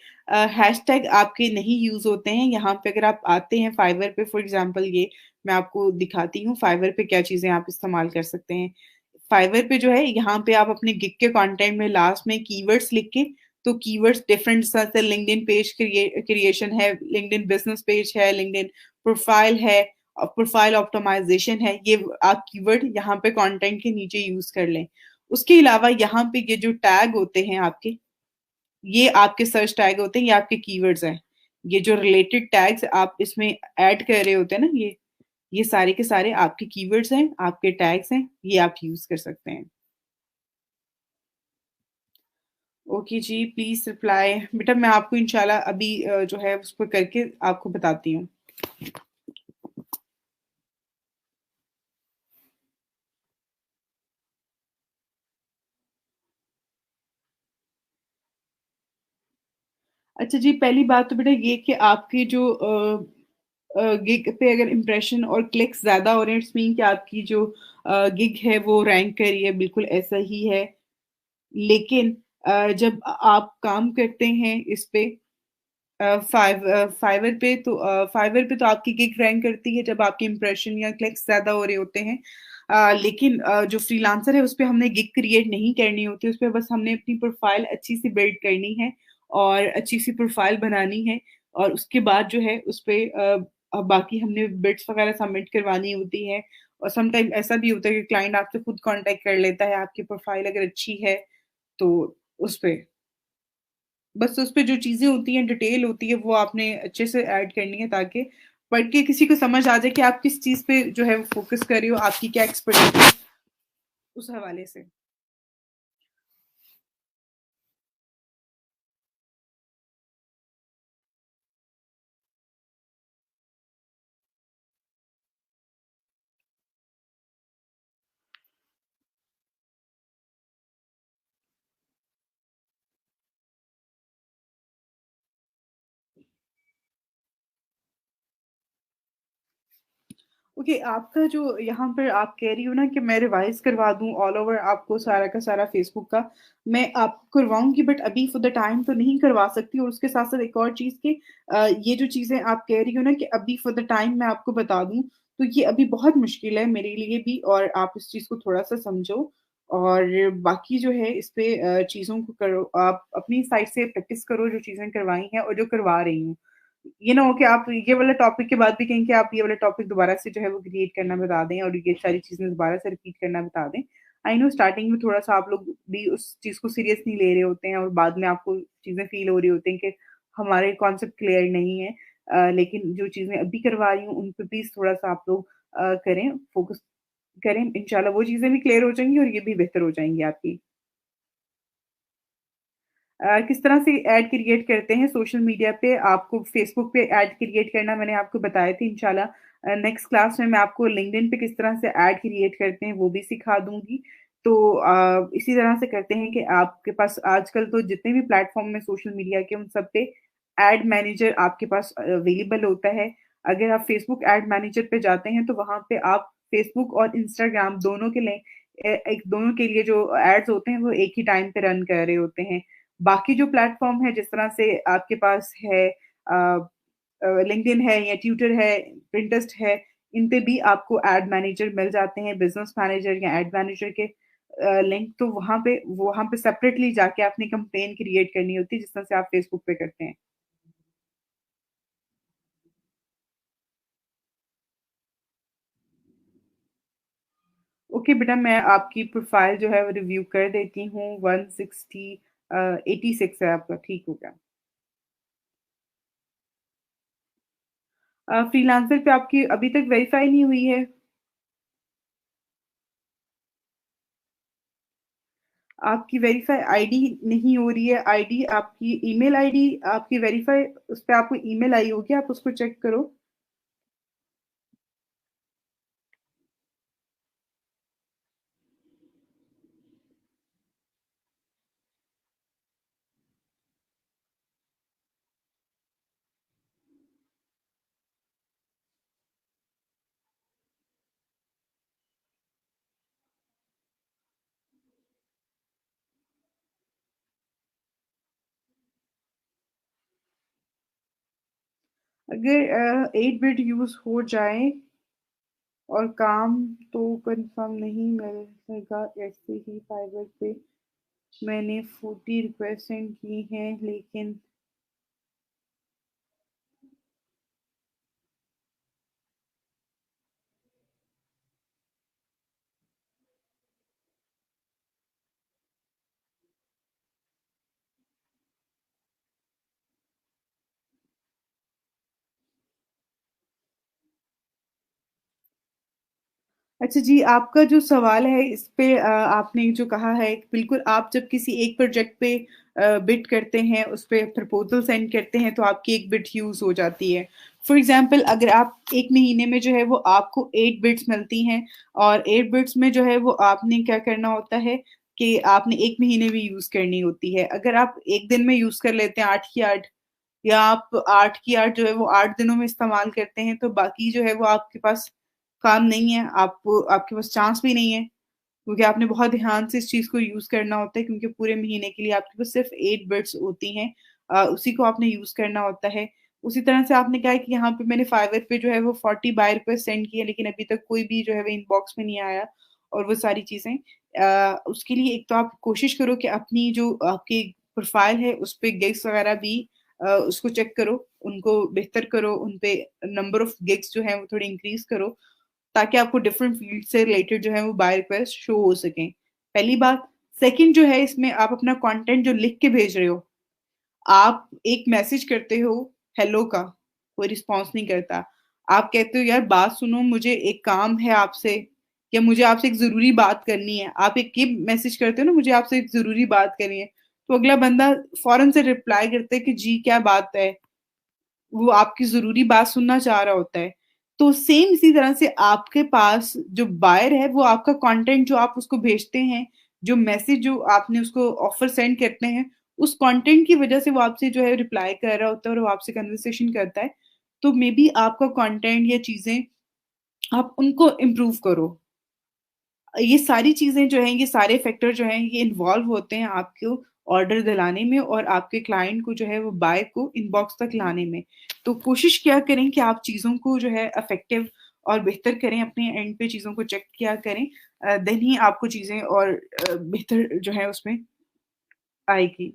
हैशटैग आपके नहीं यूज़ होते हैं, यहाँ पे अगर आप आते हैं फाइवर पे फॉर एग्ज़ाम्पल ये मैं आपको दिखाती हूँ फाइवर पे क्या चीज़ें आप इस्तेमाल कर सकते हैं। फाइवर पे जो है यहाँ पे आप अपने गिग के कंटेंट में लास्ट में कीवर्ड्स लिख के तो कीवर्ड्स डिफरेंट जैसे लिंक्डइन पेज क्रिएशन है, लिंक्डइन बिज़नेस पेज है, लिंक्डइन प्रोफाइल है और प्रोफाइल ऑप्टिमाइज़ेशन है, ये आप कीवर्ड यहाँ पे कंटेंट के नीचे यूज़ कर लें। उसके अलावा यहाँ पे ये जो टैग होते हैं आपके, ये आपके सर्च टैग होते हैं, ये आपके कीवर्ड्स हैं। ये जो रिलेटेड टैग्स आप इसमें ऐड कर रहे होते हैं ना, ये सारे के सारे आपके कीवर्ड्स हैं, आपके टैग्स हैं, ये आप यूज़ कर सकते हैं। ओके जी, प्लीज़ रिप्लाई बेटा मैं आपको इंशाल्लाह अभी जो है उस पे करके आपको बताती हूँ। अच्छा जी, पहली बात तो बेटा ये कि आपकी जो गिग पे अगर इम्प्रेशन और क्लिक्स ज़्यादा हो रहे हैं, इट्स मीन कि आपकी जो गिग है वो रैंक कर रही है, बिल्कुल ऐसा ही है। लेकिन जब आप काम करते हैं इस पे फाइवर पे तो आपकी गिग रैंक करती है जब आपके इम्प्रेशन या क्लिक्स ज़्यादा हो रहे होते हैं। लेकिन जो फ्रीलांसर है उस पे हमने गिग क्रिएट नहीं करनी होती, उस पे बस हमने अपनी प्रोफाइल अच्छी सी बिल्ड करनी है और अच्छी सी प्रोफाइल बनानी है और उसके बाद जो है उस पे बाकी हमने बिड्स वगैरह सबमिट करवानी होती है और सम टाइम ऐसा भी होता है कि क्लाइंट आपसे खुद कॉन्टैक्ट कर लेता है, आपकी प्रोफाइल अगर अच्छी है तो उस पे। बस उसपे जो चीज़ें होती हैं, डिटेल होती है, वो आपने अच्छे से ऐड करनी है ताकि पढ़ के किसी को समझ आ जाए कि आप किस चीज़ पे जो है फ़ोकस कर रहे हो, आपकी क्या एक्सपर्टीज़ है उस हवाले से। ओके, आपका जो यहाँ पर आप कह रही हो ना कि मैं रिवाइज़ करवा दूँ ऑल ओवर आपको सारा का सारा फ़ेसबुक का, मैं आपको करवाऊँगी बट अभी फ़ॉर द टाइम तो नहीं करवा सकती और उसके साथ-साथ एक और चीज़ कि ये जो चीज़ें आप कह रही हो ना कि अभी फ़ॉर द टाइम मैं आपको बता दूँ, तो ये अभी बहुत मुश्किल है मेरे लिए भी और आप इस चीज़ को थोड़ा-सा समझो और बाकी जो है इस पे चीज़ों को करो आप अपनी साइड से प्रैक्टिस करो जो चीज़ें करवाई हैं और जो करवा रही हूँ। ये ना हो कि आप ये वाला टॉपिक के बाद भी कहें कि आप ये वाला टॉपिक दोबारा से जो है वो क्रिएट करना बता दें और ये सारी चीज़ें दोबारा से रिपीट करना बता दें। आई नो स्टार्टिंग में थोड़ा-सा आप लोग भी उस चीज़ को सीरियस नहीं ले रहे होते हैं और बाद में आपको चीज़ें फ़ील हो रही होती हैं कि हमारे कॉन्सेप्ट क्लियर नहीं है। लेकिन जो चीज़ें अभी करवा रही हूँ, उन पे प्लीज़ थोड़ा-सा आप लोग करें, फ़ोकस करें। इंशाल्लाह वो चीज़ें भी क्लियर हो जाएँगी और ये भी बेहतर हो जाएँगी आपकी। किस तरह से ऐड क्रिएट करते हैं सोशल मीडिया पे, आपको फ़ेसबुक पे ऐड क्रिएट करना मैंने आपको बताए थे इंशाल्लाह। नेक्स्ट क्लास में मैं आपको लिंक्डइन पे किस तरह से ऐड क्रिएट करते हैं वो भी सिखा दूँगी। तो इसी तरह से करते हैं कि आपके पास आजकल तो जितने भी प्लेटफ़ॉर्म हैं सोशल मीडिया के उन सब पे ऐड मैनेजर आपके पास अवेलेबल होता है। अगर आप फ़ेसबुक ऐड मैनेजर पे जाते हैं तो वहाँ पे आप फ़ेसबुक और इंस्टाग्राम दोनों के लिए एक दोनों के लिए जो एड्स होते हैं वो एक ही टाइम पे रन कर रहे होते हैं। बाकी जो प्लेटफ़ॉर्म है जिस तरह से आपके पास है लिंक्डइन है या ट्विटर है, पिंटरेस्ट है, इन पे भी आपको एड मैनेजर मिल जाते हैं, बिज़नेस मैनेजर या एड मैनेजर के लिंक तो वहाँ पे सेपरेटली जाके आपने कैंपेन क्रिएट करनी होती है जिस तरह से आप फेसबुक पे करते हैं। ओके बेटा मैं आपकी प्रोफ़ाइल जो है वो रिव्यू कर देती हूँ 160 86 है आपका, ठीक हो गया। फ्रीलांसर पे आपकी अभी तक वेरीफ़ाई नहीं हुई है? आपकी वेरीफाई आईडी नहीं हो रही है, आईडी आपकी ईमेल आईडी आपकी वेरीफाई उस पे आपको ईमेल आई होगी, आप उसको चेक करो। अगर 8 बिट यूज़ हो जाए और काम तो कंफर्म नहीं मिलेगा ऐसे ही फाइवर पे मैंने 40 रिक्वेस्ट सेंड की हैं लेकिन अच्छा जी, आपका जो सवाल है इस पे आपने जो कहा है बिल्कुल आप जब किसी एक प्रोजेक्ट पे बिड करते हैं, उस पे प्रपोज़ल सेंड करते हैं तो आपकी 1 बिट यूज़ हो जाती है। फॉर एग्ज़ाम्पल अगर आप 1 महीने में जो है वो आपको 8 बिट्स मिलती हैं और 8 बिट्स में जो है वो आपने क्या करना होता है कि आपने 1 महीने में यूज़ करनी होती है। अगर आप 1 दिन में यूज़ कर लेते हैं 8 की 8 या आप 8 की 8 जो है वो 8 दिनों में इस्तेमाल करते हैं, तो बाकी जो है वो आपके पास काम नहीं है, आपके पास चांस भी नहीं है, क्योंकि आपने बहुत ध्यान से इस चीज़ को यूज़ करना होता है क्योंकि पूरे महीने के लिए आपके पास सिर्फ़ 8 बिट्स होती हैं। उसी को आपने यूज़ करना होता है। उसी तरह से आपने क्या है कि यहाँ पे मैंने फाइवर पे जो है वो 40 बाय रिक्वेस्ट सेंड की है, लेकिन अभी तक कोई भी जो है वो इनबॉक्स में नहीं आया और वो सारी चीज़ें। उसके लिए एक तो आप कोशिश करो कि अपनी जो आपकी प्रोफ़ाइल है, उस पे गिग्स वगैरह भी उसको चेक करो, उनको बेहतर करो, उन पे नंबर ऑफ गिग्स जो हैं वो थोड़ी इंक्रीज़ करो, ताकि आपको डिफरेंट फ़ील्ड से रिलेटेड जो है वो बाय रिक्वेस्ट शो हो सकें। पहली बात, सेकंड जो है इसमें आप अपना कंटेंट जो लिख के भेज रहे हो, आप एक मैसेज करते हो हेलो का, कोई रिस्पॉन्स नहीं करता। आप कहते हो यार बात सुनो मुझे एक काम है आपसे या मुझे आपसे एक ज़रूरी बात करनी है। आप एक ये मैसेज करते हो ना मुझे आपसे एक ज़रूरी बात करनी है, तो अगला बंदा फ़ौरन से रिप्लाई करता है कि जी क्या बात है? वो आपकी ज़रूरी बात सुनना चाह रहा होता है। तो सेम इसी तरह से आपके पास जो बायर है वो आपका कंटेंट जो आप उसको भेजते हैं, जो मैसेज जो आपने उसको ऑफ़र सेंड करते हैं, उस कंटेंट की वज़ह से वो आपसे जो है रिप्लाई कर रहा होता है और वो आपसे कन्वर्सेशन करता है। तो मेबी आपका कंटेंट या चीज़ें आप उनको इम्प्रूव करो। ये सारी चीज़ें जो हैं, ये सारे फैक्टर जो हैं, ये इन्वॉल्व होते हैं आपको ऑर्डर दिलाने में और आपके क्लाइंट को जो है वो बाय को इनबॉक्स तक लाने में। तो कोशिश क्या करें कि आप चीज़ों को जो है इफ़ेक्टिव और बेहतर करें, अपने एंड पे चीज़ों को चेक किया करें। देन ही आपको चीज़ें और बेहतर जो है उसमें आएगी।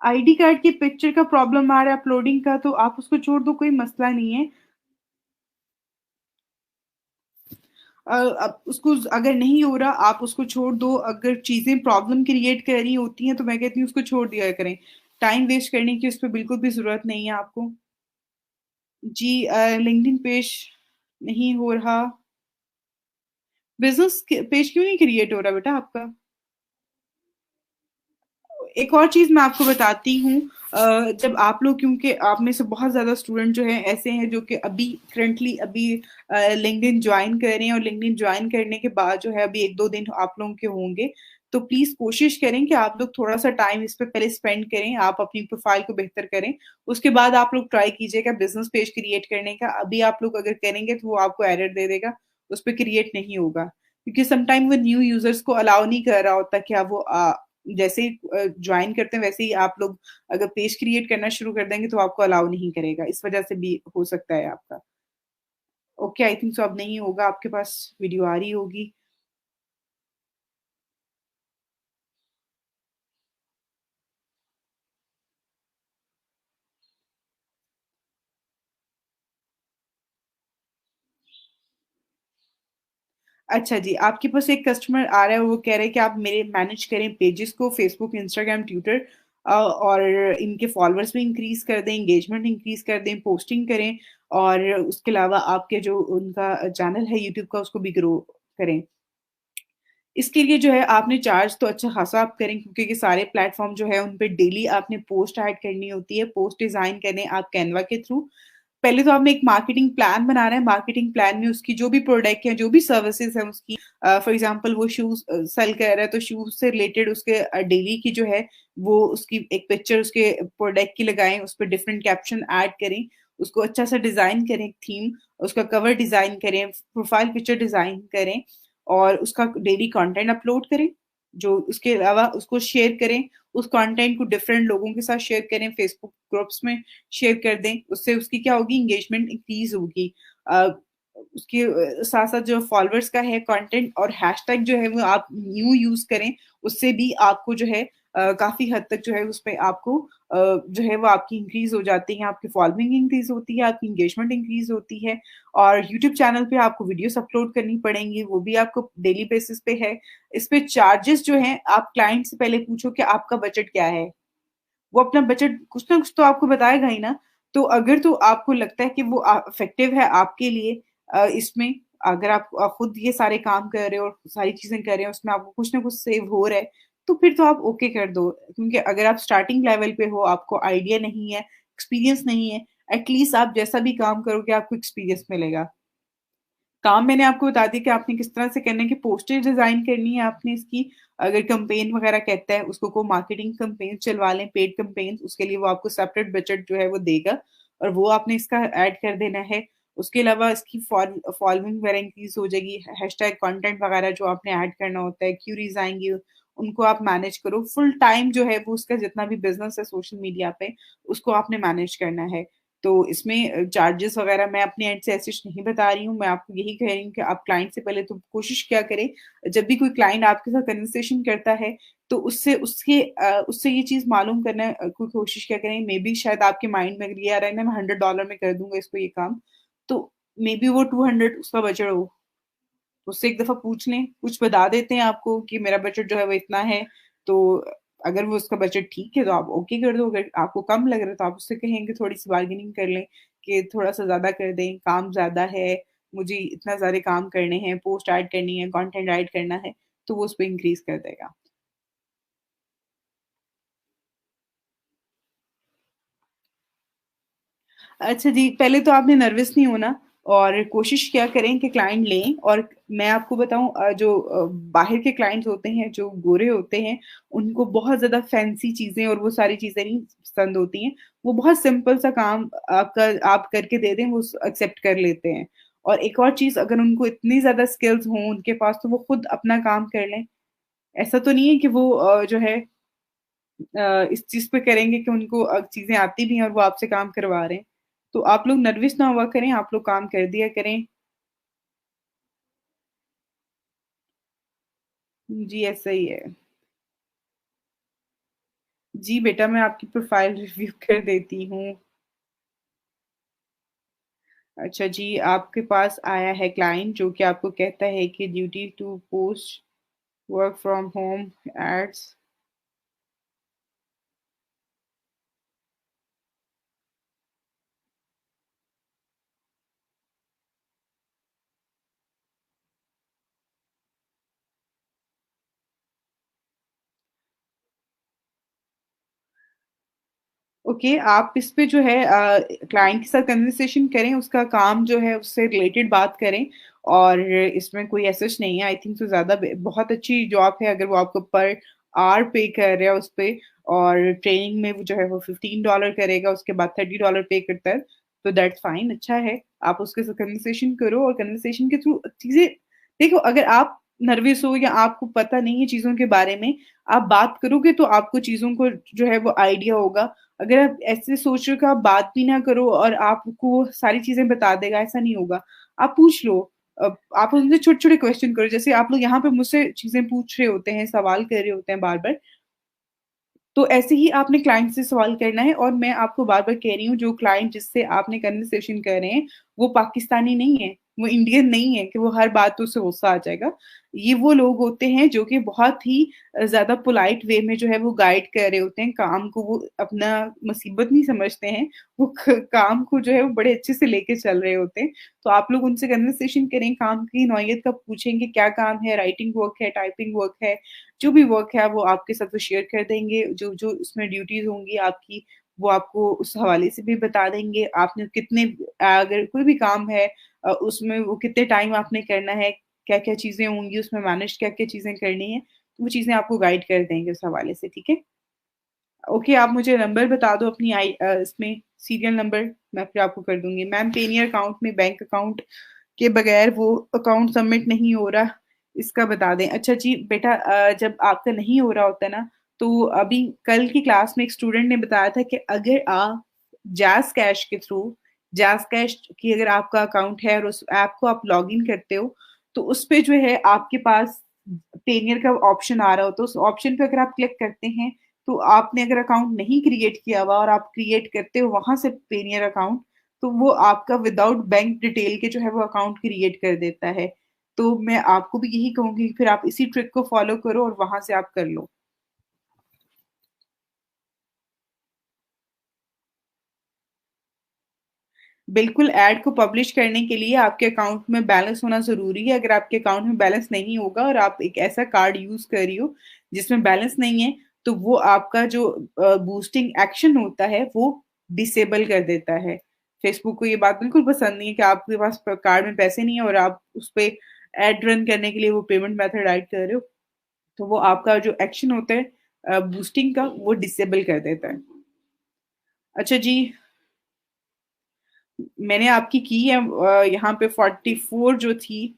आईडी कार्ड की पिक्चर का प्रॉब्लम आ रहा है अपलोडिंग का, तो आप उसको छोड़ दो, कोई मसला नहीं है। अब उसको अगर नहीं हो रहा, आप उसको छोड़ दो। अगर चीज़ें प्रॉब्लम क्रिएट कर रही होती हैं, तो मैं कहती हूँ उसको छोड़ दिया करें। टाइम वेस्ट करने की उस पे बिल्कुल भी ज़रूरत नहीं है आपको। जी लिंक्डइन पेज नहीं हो रहा। बिज़नेस क पेज क्यों नहीं क्रिएट हो रहा बेटा आपका? एक और चीज़ मैं आपको बताती हूँ। जब आप लोग, क्योंकि आप में से बहुत ज़्यादा स्टूडेंट जो हैं ऐसे हैं जो कि अभी करंटली अभी लिंक्डइन जॉइन कर रहे हैं, और लिंक्डइन जॉइन करने के बाद जो है अभी 1-2 दिन आप लोगों के होंगे। तो प्लीज़ कोशिश करें कि आप लोग थोड़ा-सा टाइम इस पे पहले स्पेंड करें, आप अपनी प्रोफ़ाइल को बेहतर करें। उसके बाद आप लोग ट्राई कीजिएगा बिज़नेस पेज क्रिएट करने का। अभी आप लोग अगर करेंगे तो वो आपको एरर दे देगा, उस पे क्रिएट नहीं होगा। क्योंकि समटाइम वो न्यू यूज़र्स को अलाउ नहीं कर रहा होता कि आप वो जैसे ही जॉइन करते हैं वैसे ही आप लोग अगर पेज क्रिएट करना शुरू कर देंगे तो आपको अलाउ नहीं करेगा। इस वजह से भी हो सकता है आपका। ओके, आई थिंक सो अब नहीं होगा, आपके पास वीडियो आ रही होगी। अच्छा जी, आपके पास एक कस्टमर आ रहा है, वो कह रहे हैं कि आप मेरे मैनेज करें पेजेस को फ़ेसबुक, इंस्टाग्राम, ट्विटर, और इनके फॉलोअर्स भी इंक्रीज़ कर दें, एंगेजमेंट इंक्रीज़ कर दें, पोस्टिंग करें, और उसके अलावा आपके जो उनका चैनल है यूट्यूब का उसको भी ग्रो करें। इसके लिए जो है आपने चार्ज तो अच्छा खासा आप करें, क्योंकि ये सारे प्लेटफ़ॉर्म जो है उन पे डेली आपने पोस्ट ऐड करनी होती है, पोस्ट डिज़ाइन करने आप कैनवा के थ्रू। पहले तो आपने एक मार्केटिंग प्लान बनाना है, मार्केटिंग प्लान में उसकी जो भी प्रोडक्ट है, जो भी सर्विसेज़ है उसकी, फॉर एग्ज़ाम्पल वो शूज़ सेल कर रहा है, तो शूज़ से रिलेटेड उसके डेली की जो है वो उसकी एक पिक्चर उसके प्रोडक्ट की लगाएँ, उस पे डिफरेंट कैप्शन ऐड करें, उसको अच्छा सा डिज़ाइन करें, एक थीम, उसका कवर डिज़ाइन करें, प्रोफाइल पिक्चर डिज़ाइन करें, और उसका डेली कंटेंट अपलोड करें। जो उसके अलावा उसको शेयर करें, उस कंटेंट को डिफरेंट लोगों के साथ शेयर करें, फेसबुक ग्रुप्स में शेयर कर दें, उससे उसकी क्या होगी, एंगेजमेंट इंक्रीज़ होगी। अ, उसके साथ-साथ जो फॉलोअर्स का है कंटेंट और हैशटैग जो है वो आप न्यू यूज़ करें, उससे भी आपको जो है काफ़ी हद तक जो है उसपे आपको जो है वो आपकी इंक्रीज़ हो जाती है, आपकी फॉलोइंग इंक्रीज़ होती है, आपकी एंगेजमेंट इंक्रीज़ होती है, और यूट्यूब चैनल पे आपको वीडियोज़ अपलोड करनी पड़ेंगी, वो भी आपको डेली बेसिस पे है। इस पे चार्जेज़ जो हैं, आप क्लाइंट से पहले पूछो कि आपका बजट क्या है? वो अपना बजट कुछ ना कुछ तो आपको बताएगा ही ना। तो अगर तो आपको लगता है कि वो इफ़ेक्टिव है आपके लिए, इसमें अगर आप खुद ये सारे काम कर रहे हो और सारी चीज़ें कर रहे हो, उसमें आपको कुछ ना कुछ सेव हो रहा है, तो फिर तो आप ओके कर दो। क्योंकि अगर आप स्टार्टिंग लेवल पे हो, आपको आइडिया नहीं है, एक्सपीरियंस नहीं है, एट लीस्ट आप जैसा भी काम करोगे आपको एक्सपीरियंस मिलेगा। काम मैंने आपको बता दिया कि आपने किस तरह से करना है, कि पोस्टर डिज़ाइन करनी है आपने इसकी। अगर कैम्पेन वगैरह कहता है उसको को मार्केटिंग कैम्पेन चलवा लें, पेड कैम्पेन्स, उसके लिए वो आपको सेपरेट बजट जो है वो देगा, और वो आपने इसका ऐड कर देना है। उसके अलावा इसकी फॉलोइंग वगैरह इंक्रीज़ हो जाएगी, हैशटैग कंटेंट वगैरह जो आपने ऐड करना होता है, क्यूरीज़ आएँगी, उनको आप मैनेज करो। फुल टाइम जो है वो उसका जितना भी बिज़नेस है सोशल मीडिया पे, उसको आपने मैनेज करना है। तो इसमें चार्जेस वगैरह मैं अपने एंड से ऐसे नहीं बता रही हूँ, मैं आपको यही कह रही हूँ कि आप क्लाइंट से पहले तो कोशिश क्या करें, जब भी कोई क्लाइंट आपके साथ कन्वर्सेशन करता है, तो उससे ये चीज़ मालूम करना की कोशिश क्या करें, मेबी शायद आपके माइंड में अगर ये आ रहा है ना मैं $100 में कर दूँगा इसको ये काम, तो मेबी वो 200 उसका बजट हो। उससे एक दफ़ा पूछ लें, कुछ बता देते हैं आपको कि मेरा बजट जो है वो इतना है, तो अगर वो उसका बजट ठीक है तो आप ओके कर दो, अगर आपको कम लग रहा है तो आप उससे कहेंगे थोड़ी-सी बार्गेनिंग कर लें कि थोड़ा-सा ज़्यादा कर दें, काम ज़्यादा है, मुझे इतना सारे काम करने हैं, पोस्ट ऐड करनी है, कंटेंट ऐड करना है, तो वो उसपे इंक्रीज़ कर देगा। अच्छा जी, पहले तो आपने नर्वस नहीं होना। और कोशिश किया करें कि क्लाइंट लें। और मैं आपको बताऊँ जो बाहर के क्लाइंट्स होते हैं, जो गोरे होते हैं, उनको बहुत ज़्यादा फैंसी चीज़ें और वो सारी चीज़ें नहीं पसंद होती हैं। वो बहुत सिंपल सा काम आपका आप करके दे दें, वो एक्सेप्ट कर लेते हैं। और एक और चीज़, अगर उनको इतनी ज़्यादा स्किल्स हों उनके पास, तो वो खुद अपना काम कर लें। ऐसा तो नहीं है कि वो जो है इस चीज़ पे करेंगे कि उनको चीज़ें आती भी हैं और वो आपसे काम करवा रहे हैं। तो आप लोग नर्वस ना हुआ करें, आप लोग काम कर दिया करें। जी, ऐसा ही है। जी बेटा, मैं आपकी प्रोफ़ाइल रिव्यू कर देती हूँ। अच्छा जी, आपके पास आया है क्लाइंट जो कि आपको कहता है कि duty to post work from home ads. Okay, आप इस पे जो है क्लाइंट के साथ कन्वर्सेशन करें, उसका काम जो है उससे रिलेटेड बात करें। और इसमें कोई ऐसा कुछ नहीं है, आई थिंक, तो ज़्यादा बहुत अच्छी जॉब है अगर वो आपको पर आवर पे कर रहा है उस पे। और ट्रेनिंग में वो जो है वो $15 करेगा, उसके बाद $30 पे करता है, तो दैट्स फाइन, अच्छा है। आप उसके साथ कन्वर्सेशन करो और कन्वर्सेशन के थ्रू चीज़ें देखो। अगर आप नर्वस हो या आपको पता नहीं है चीज़ों के बारे में, आप बात करोगे तो आपको चीज़ों को जो है वो आइडिया होगा। अगर आप ऐसे सोच रहे हो कि आप बात भी ना करो और आपको वो सारी चीज़ें बता देगा, ऐसा नहीं होगा। आप पूछ लो। आप उनसे छोटे-छोटे क्वेश्चन करो, जैसे आप लोग यहाँ पे मुझसे चीज़ें पूछ रहे होते हैं, सवाल कर रहे होते हैं बार-बार। तो ऐसे ही आपने क्लाइंट से सवाल करना है। और मैं आपको बार-बार कह रही हूँ, जो क्लाइंट जिससे आपने कन्वर्सेशन कर रहे हैं, वो पाकिस्तानी नहीं है, वो इंडियन नहीं है कि वो हर बात पे उसे गुस्सा आ जाएगा। ये वो लोग होते हैं जो कि बहुत ही ज़्यादा पोलाइट वे में जो है वो गाइड कर रहे होते हैं काम को, वो अपना मुसीबत नहीं समझते हैं, वो क काम को जो है वो बड़े अच्छे से लेके चल रहे होते हैं। तो आप लोग उनसे कन्वर्सेशन करें, काम की नौइयत का पूछेंगे, क्या काम है, राइटिंग वर्क है, टाइपिंग वर्क है, जो भी वर्क है वो आपके साथ वो शेयर कर देंगे। जो-जो उसमें ड्यूटीज़ होंगी आपकी, वो आपको उस हवाले से भी बता देंगे। आपने कितने अगर कोई भी काम है उसमें वो कितने टाइम आपने करना है, क्या-क्या चीज़ें होंगी उसमें, मैनेज क्या-क्या चीज़ें करनी है, तो वो चीज़ें आपको गाइड कर देंगे उस हवाले से, ठीक है? ओके, आप मुझे नंबर बता दो अपनी इसमें सीरियल नंबर, मैं फिर आपको कर दूँगी। मैम, पेनीयर अकाउंट में बैंक अकाउंट के बगैर वो अकाउंट सबमिट नहीं हो रहा, इसका बता दें। अच्छा जी बेटा, जब आपका नहीं हो रहा होता ना, तो अभी कल की क्लास में एक स्टूडेंट ने बताया था कि अगर आप जैज़ कैश के थ्रू, जैज़ कैश की अगर आपका अकाउंट है और उस ऐप को आप लॉगिन करते हो, तो उस पे जो है आपके पास पेनियर का ऑप्शन आ रहा हो, तो उस ऑप्शन पे अगर आप क्लिक करते हैं, तो आपने अगर अकाउंट नहीं क्रिएट किया हुआ और आप क्रिएट करते हो वहाँ से पेनियर अकाउंट, तो वो आपका विदाउट बैंक डिटेल के जो है वो अकाउंट क्रिएट कर देता है। तो मैं आपको भी यही कहूँगी कि फिर आप इसी ट्रिक को फ़ॉलो करो और वहाँ से आप कर लो। बिल्कुल, ऐड को पब्लिश करने के लिए आपके अकाउंट में बैलेंस होना ज़रूरी है। अगर आपके अकाउंट में बैलेंस नहीं होगा और आप एक ऐसा कार्ड यूज़ कर रही हो जिसमें बैलेंस नहीं है, तो वो आपका जो बूस्टिंग एक्शन होता है, वो डिसेबल कर देता है। फेसबुक को ये बात बिल्कुल पसंद नहीं है कि आपके पास प कार्ड में पैसे नहीं है और आप उसपे ऐड रन करने के लिए वो पेमेंट मेथड ऐड कर रहे हो, तो वो आपका जो एक्शन होता है बूस्टिंग का, वो डिसेबल कर देता है। अच्छा जी, मैंने आपकी की है यहाँ पे 44 जो थी,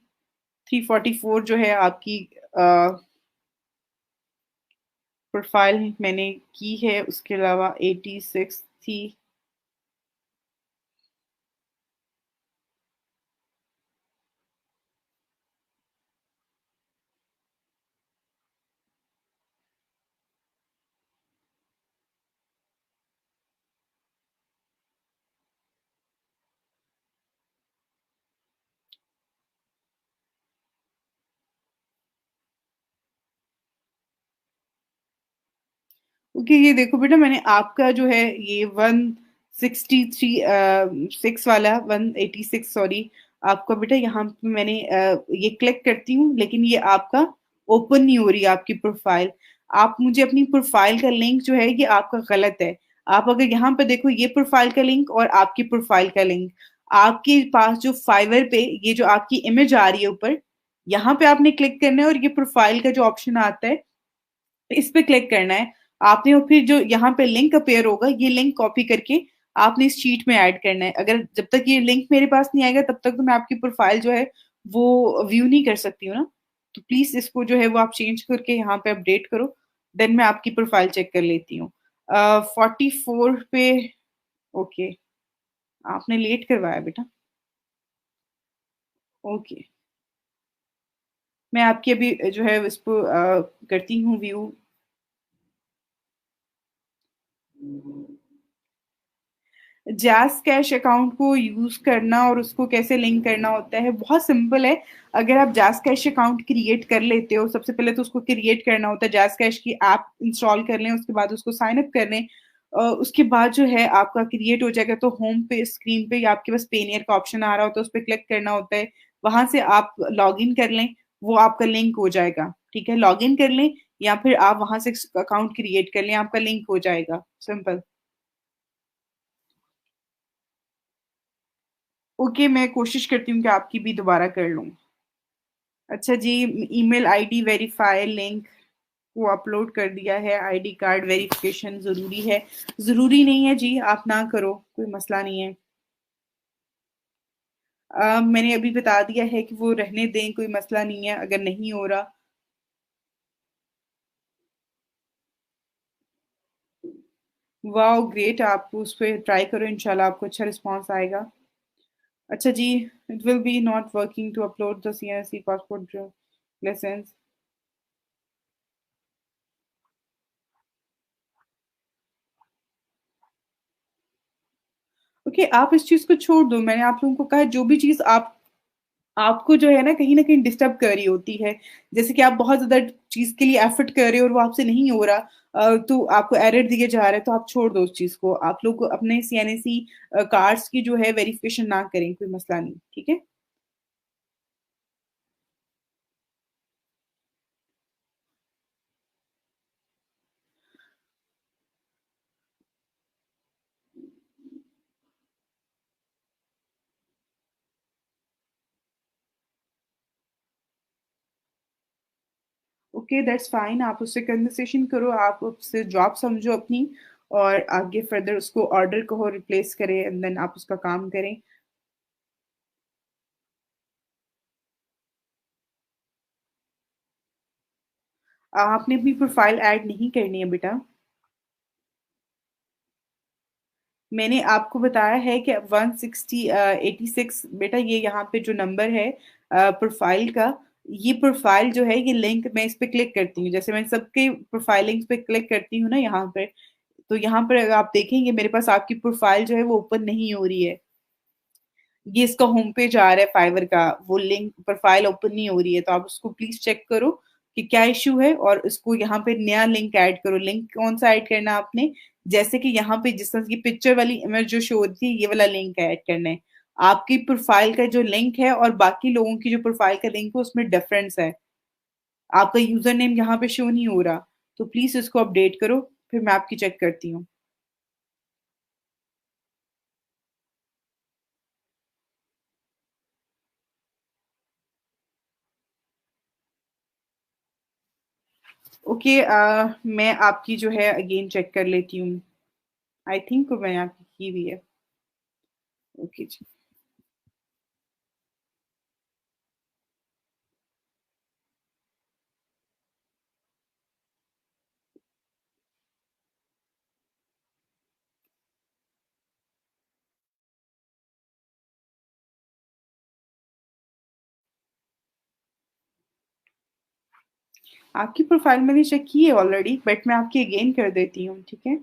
344 जो है आपकी प्रोफाइल मैंने की है, उसके अलावा 86 थी। ओके, ये देखो बेटा, मैंने आपका जो है ये 163 6 वाला 186 सॉरी, आपका बेटा यहाँ पे मैंने ये क्लिक करती हूँ, लेकिन ये आपका ओपन नहीं हो रही आपकी प्रोफाइल। आप मुझे अपनी प्रोफाइल का लिंक जो है ये आपका गलत है। आप अगर यहाँ पे देखो, ये प्रोफाइल का लिंक और आपकी प्रोफाइल का लिंक, आपके पास जो फाइवर पे ये जो आपकी इमेज आ रही है ऊपर, यहाँ पे आपने क्लिक करना है और ये प्रोफाइल का जो ऑप्शन आता है, इस पे क्लिक करना है आपने। और फिर जो यहाँ पे लिंक अपीयर होगा, ये लिंक कॉपी करके आपने इस शीट में ऐड करना है। अगर जब तक ये लिंक मेरे पास नहीं आएगा तब तक तो मैं आपकी प्रोफाइल जो है वो व्यू नहीं कर सकती हूँ ना। तो प्लीज इसको जो है वो आप चेंज करके यहाँ पे अपडेट करो, देन मैं आपकी प्रोफाइल चेक कर लेती हूँ। 44 पे, ओके, आपने लेट करवाया बेटा। ओके, मैं आपकी अभी जो है इसको करती हूँ व्यू। जैस कैश अकाउंट को यूज करना और उसको कैसे लिंक करना होता है, बहुत सिंपल है। अगर आप जैस कैश अकाउंट क्रिएट कर लेते हो, सबसे पहले तो उसको क्रिएट करना होता है, जैस कैश की ऐप इंस्टॉल कर लें, उसके बाद उसको साइन अप कर लें। उसके बाद जो है आपका क्रिएट हो जाएगा, तो होम पे स्क्रीन पे आपके पास पेनियर का ऑप्शन आ रहा होता है, उस पर क्लिक करना होता है। वहां से आप लॉग इन कर लें, वो आपका लिंक हो जाएगा। ठीक है, लॉग इन कर लें या फिर आप वहां से अकाउंट क्रिएट कर लें, आपका लिंक हो जाएगा। सिंपल। ओके, मैं कोशिश करती हूँ कि आपकी भी दोबारा कर लूँ। अच्छा जी, ईमेल आईडी वेरीफाई लिंक को अपलोड कर दिया है। आईडी कार्ड वेरिफिकेशन ज़रूरी है। ज़रूरी नहीं है जी, आप ना करो, कोई मसला नहीं है। मैंने अभी बता दिया है कि वो रहने दें, कोई मसला नहीं है अगर नहीं हो रहा। वाह ग्रेट, आप उस पर ट्राई करो, इंशाल्लाह आपको अच्छा रिस्पॉन्स आएगा। अच्छा जी, it will be not working to upload the CNC passport license. Okay, आप इस चीज को छोड़ दो। मैंने आप लोगों को कहा है, जो भी चीज आप आपको जो है ना कहीं डिस्टर्ब कर रही होती है, जैसे कि आप बहुत ज्यादा चीज के लिए एफर्ट कर रहे हो और वो आपसे नहीं हो रहा, तो आपको एरर दिए जा रहा है, तो आप छोड़ दो उस चीज को। आप लोग अपने CNSE कार्ड्स की जो है वेरिफिकेशन ना करें, कोई मसला नहीं, ठीक है। ओके, दैट्स फाइन, आप उससे कन्वर्सेशन करो, आप उससे जॉब समझो अपनी, और आगे फर्दर उसको ऑर्डर कहो रिप्लेस करें, एंड देन आप उसका काम करें। आपने अपनी प्रोफाइल ऐड नहीं करनी है बेटा। मैंने आपको बताया है कि 160 86 बेटा, ये यहाँ पे जो नंबर है प्रोफाइल का, ये प्रोफाइल जो है, ये लिंक मैं इस पे क्लिक करती हूँ, जैसे मैं सबके प्रोफाइलिंग्स पे क्लिक करती हूँ ना यहाँ पे, तो यहाँ पर अगर आप देखेंगे मेरे पास आपकी प्रोफाइल जो है वो ओपन नहीं हो रही है। ये इसका होम पेज आ रहा है फाइवर का, वो लिंक प्रोफाइल ओपन नहीं हो रही है, तो आप उसको प्लीज चेक करो कि क्या इश्यू है, और इसको यहाँ पे नया लिंक ऐड करो। लिंक कौन सा ऐड करना है आपने, जैसे कि यहाँ पे जिस तरह की पिक्चर वाली इमेज जो शो हो रही थी, ये वाला लिंक ऐड करना है। आपकी प्रोफाइल का जो लिंक है और बाकी लोगों की जो प्रोफाइल का लिंक है उसमें डिफरेंस है। आपका यूजर नेम यहाँ पे शो नहीं हो रहा, तो प्लीज इसको अपडेट करो, फिर मैं आपकी चेक करती हूँ। ओके, मैं आपकी जो है अगेन चेक कर लेती हूँ। आई थिंक मैंने आपकी की हुई है। ओके जी, आपकी प्रोफाइल मैंने चेक की है ऑलरेडी, बट मैं आपकी अगेन कर देती हूँ, ठीक है।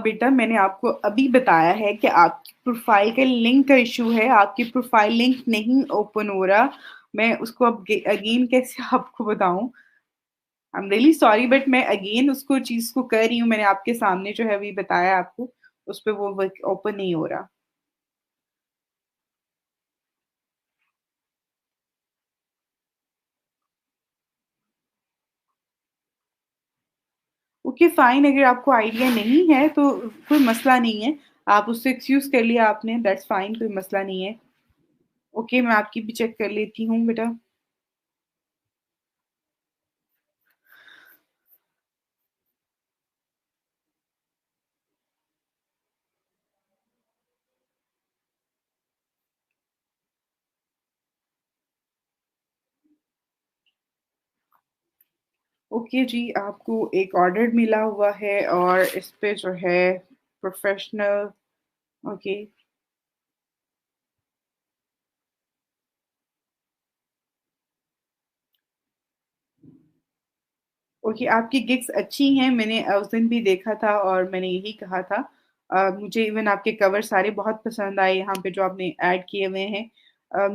बेटा, मैंने आपको अभी बताया है कि आपकी प्रोफाइल के लिंक का इशू है, आपकी प्रोफाइल लिंक नहीं ओपन हो रहा। मैं उसको अब अगेन कैसे आपको बताऊं। I am really sorry, but मैं अगेन उसको चीज को कर रही हूँ, मैंने आपके सामने जो है अभी बताया आपको, उस पर वो वर्क ओपन नहीं हो रहा। ओके फाइन, अगर आपको आइडिया नहीं है तो कोई मसला नहीं है, आप उससे एक्सक्यूज़ कर लिया आपने, दैट्स फाइन, कोई मसला नहीं है। ओके, मैं आपकी भी चेक कर लेती हूँ बेटा। ओके जी, आपको एक ऑर्डर मिला हुआ है और इस पे जो है प्रोफ़ेशनल। ओके। ओके, आपकी गिग्स अच्छी हैं, मैंने उस दिन भी देखा था और मैंने यही कहा था। मुझे इवन आपके कवर सारे बहुत पसंद आए यहाँ पे जो आपने ऐड किए हुए हैं।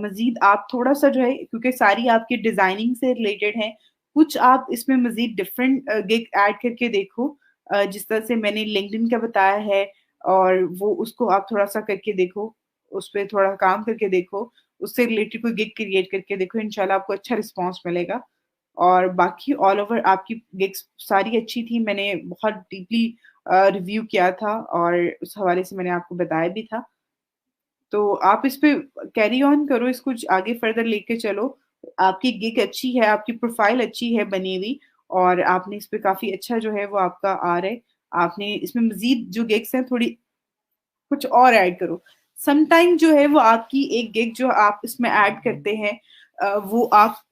मज़ीद आप थोड़ा-सा जो है, क्योंकि सारी आपकी डिज़ाइनिंग से रिलेटेड हैं, कुछ आप इसमें मज़ीद डिफरेंट गिग ऐड करके देखो। जिस तरह से मैंने लिंक्डइन का बताया है, और वो उसको आप थोड़ा-सा करके देखो, उस पे थोड़ा काम करके देखो, उससे रिलेटेड कोई गिग क्रिएट करके देखो, इंशाल्लाह आपको अच्छा रिस्पॉन्स मिलेगा। और बाकी ऑल ओवर आपकी गिग्स सारी अच्छी थी, मैंने बहुत डीपली रिव्यू किया था और उस हवाले से मैंने आपको बताया भी था। तो आप इस पे कैरी ऑन करो, इसको आगे फर्दर लेके चलो। आपकी गिग अच्छी है, आपकी प्रोफाइल अच्छी है बनी हुई, और आपने इस पे काफ़ी अच्छा जो है वो आपका आ रहा है। आपने इसमें मज़ीद जो गिग्स हैं थोड़ी कुछ और ऐड करो। समटाइम जो है वो आपकी एक गिग जो आप इसमें ऐड करते हैं, वो आप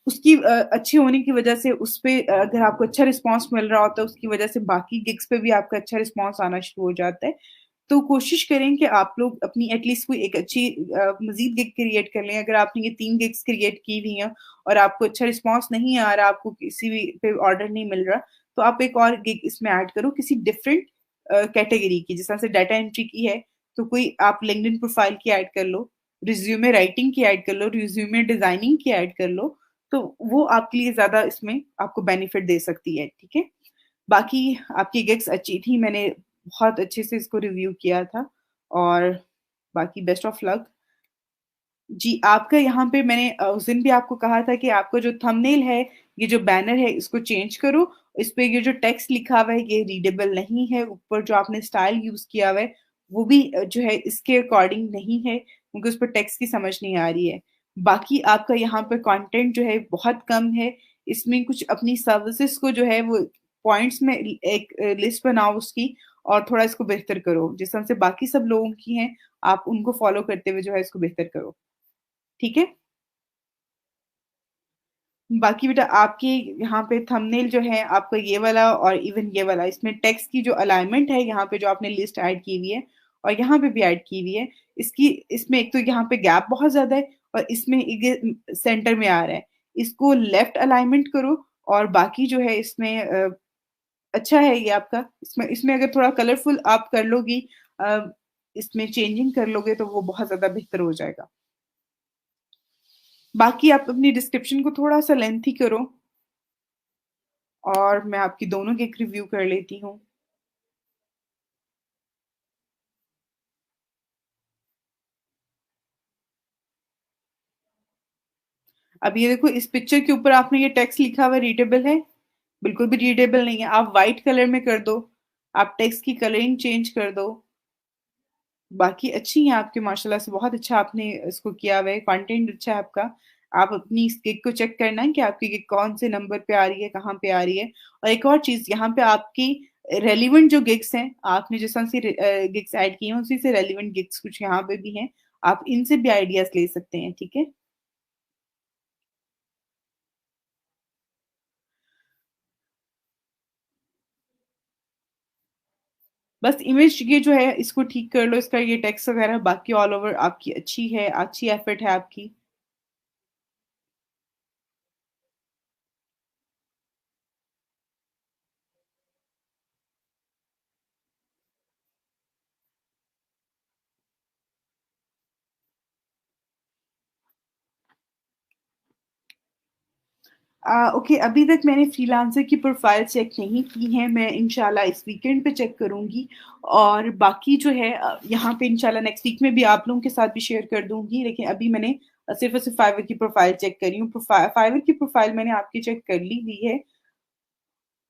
उसकी अच्छी होने की वजह से उस पे अगर आपको अच्छा रिस्पॉन्स मिल रहा होता है, उसकी वजह से बाकी गिग्स पे भी आपका अच्छा रिस्पॉन्स आना शुरू हो जाता है। तो कोशिश करें कि आप लोग अपनी एटलीस्ट कोई एक अच्छी मज़ीद गिग क्रिएट कर लें। अगर आपने ये 3 गिग्स क्रिएट की हुई हैं और आपको अच्छा रिस्पॉन्स नहीं आ रहा, आपको किसी भी पे ऑर्डर नहीं मिल रहा, तो आप एक और गिग इसमें ऐड करो किसी डिफरेंट कैटेगरी की। जिस तरह से डाटा एंट्री की है, तो कोई आप लिंक्डइन प्रोफाइल की ऐड कर लो, रिज़्यूमे राइटिंग की ऐड कर लो, रिज़्यूमे डिज़ाइनिंग की ऐड कर लो। तो वो आपके लिए ज़्यादा इसमें आपको बेनिफिट दे सकती है, ठीक है? बाकी आपकी गिग्स अच्छी थी, मैंने बहुत अच्छे से इसको रिव्यू किया था, और बाकी बेस्ट ऑफ लक। जी, आपका यहाँ पे मैंने उस दिन भी आपको कहा था कि आपका जो थंबनेल है, ये जो बैनर है, इसको चेंज करो। इस पे ये जो टेक्स्ट लिखा हुआ है, ये रीडेबल नहीं है। ऊपर जो आपने स्टाइल यूज़ किया हुआ है, वो भी जो है इसके अकॉर्डिंग नहीं है, क्योंकि उस पे टेक्स्ट की समझ नहीं आ रही है। बाकी आपका यहाँ पे कंटेंट जो है बहुत कम है। इसमें कुछ अपनी सर्विसेज़ को जो है वो पॉइंट्स में एक लिस्ट बनाओ उसकी, और थोड़ा इसको बेहतर करो। जिस तरह से बाकी सब लोगों की हैं, आप उनको फ़ॉलो करते हुए जो है इसको बेहतर करो। ठीक है? बाकी बेटा आपके यहाँ पे थंबनेल जो है आपका ये वाला और इवन ये वाला, इसमें टेक्स्ट की जो अलाइनमेंट है, यहाँ पे जो आपने लिस्ट ऐड की हुई है और यहाँ पे भी ऐड की हुई है, इसकी इसमें एक तो यहाँ पे गैप बहुत ज़्यादा है, और इसमें ये सेंटर में आ रहा है। इसको लेफ्ट अलाइनमेंट करो, और बाकी जो है इसमें अच्छा है ये आपका। इसमें इसमें अगर थोड़ा कलरफुल आप कर लोगी, अ, इसमें चेंजिंग कर लोगे तो वो बहुत ज़्यादा बेहतर हो जाएगा। बाकी आप अपनी डिस्क्रिप्शन को थोड़ा-सा लेंथी करो, और मैं आपकी दोनों की एक रिव्यू कर लेती हूँ। अब ये देखो, इस पिक्चर के ऊपर आपने ये टेक्स्ट लिखा हुआ है, रीडेबल है? बिल्कुल भी रीडेबल नहीं है। आप व्हाइट कलर में कर दो, आप टेक्स्ट की कलरिंग चेंज कर दो। बाकी अच्छी हैं आपकी, माशाल्लाह से बहुत अच्छा आपने इसको किया हुआ है, कंटेंट अच्छा है आपका। आप अपनी इस गिग को चेक करना है कि आपकी गिग कौन से नंबर पे आ रही है, कहाँ पे आ रही है। और एक और चीज़, यहाँ पे आपकी रेलेवेंट जो गिग्स हैं, आपने जिस तरह से गिग्स ऐड की हैं, उसी से रेलेवेंट गिग्स कुछ यहाँ पे भी हैं। आप इनसे भी आइडियाज़ ले सकते हैं, ठीक है? बस इमेज ये जो है इसको ठीक कर लो, इसका ये टेक्स्ट वगैरह, बाकी ऑल ओवर आपकी अच्छी है, अच्छी एफर्ट है आपकी। ओके, अभी तक मैंने फ्रीलांसर की प्रोफाइल चेक नहीं की है, मैं इंशाल्लाह इस वीकेंड पे चेक करूँगी, और बाकी जो है यहाँ पे इंशाल्लाह नेक्स्ट वीक में भी आप लोगों के साथ भी शेयर कर दूँगी, लेकिन अभी मैंने सिर्फ़ और सिर्फ़ फाइवर की प्रोफाइल चेक करी हूँ। फाइवर की प्रोफाइल मैंने आपकी चेक कर ली हुई है।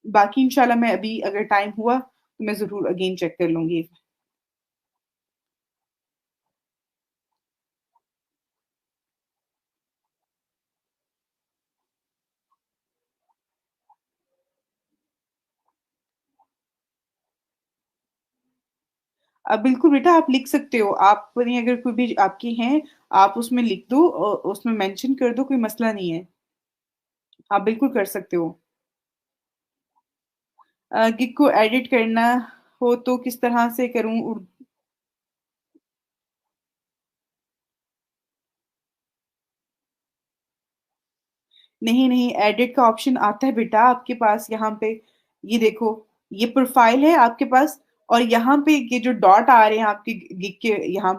बाकी इंशाल्लाह मैं अभी अगर टाइम हुआ तो मैं ज़रूर अगेन चेक कर लूँगी। बिल्कुल बेटा आप लिख सकते हो। आपने अगर कोई भी आपके हैं, आप उसमें लिख दो उसमें मेंशन कर दो, कोई मसला नहीं है। आप बिल्कुल कर सकते हो। गिग को एडिट करना हो तो किस तरह से करूँ? नहीं, नहीं, एडिट का ऑप्शन आता है बेटा आपके पास यहाँ पे। ये देखो, ये प्रोफाइल है आपके पास और यहाँ पे ये जो डॉट आ रहे हैं आपके गिग के यहाँ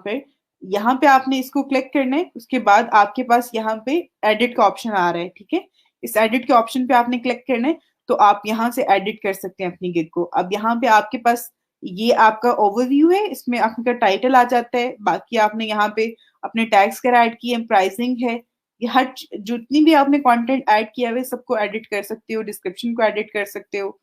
पे आपने इसको क्लिक करना है। उसके बाद आपके पास यहाँ पे एडिट का ऑप्शन आ रहा है, ठीक है? इस एडिट के ऑप्शन पे आपने क्लिक करना है, तो आप यहाँ से एडिट कर सकते हैं अपनी गिग को। अब यहाँ पे आपके पास ये आपका ओवरव्यू है, इसमें आपका टाइटल आ जाता है, बाकी आपने यहाँ पे अपने टैग्स वगैरह ऐड किए, प्राइसिंग है, ये जितनी भी आपने कंटेंट ऐड किया हुआ है सबको एडिट कर सकते हो, डिस्क्रिप्शन को एडिट कर सकते हो,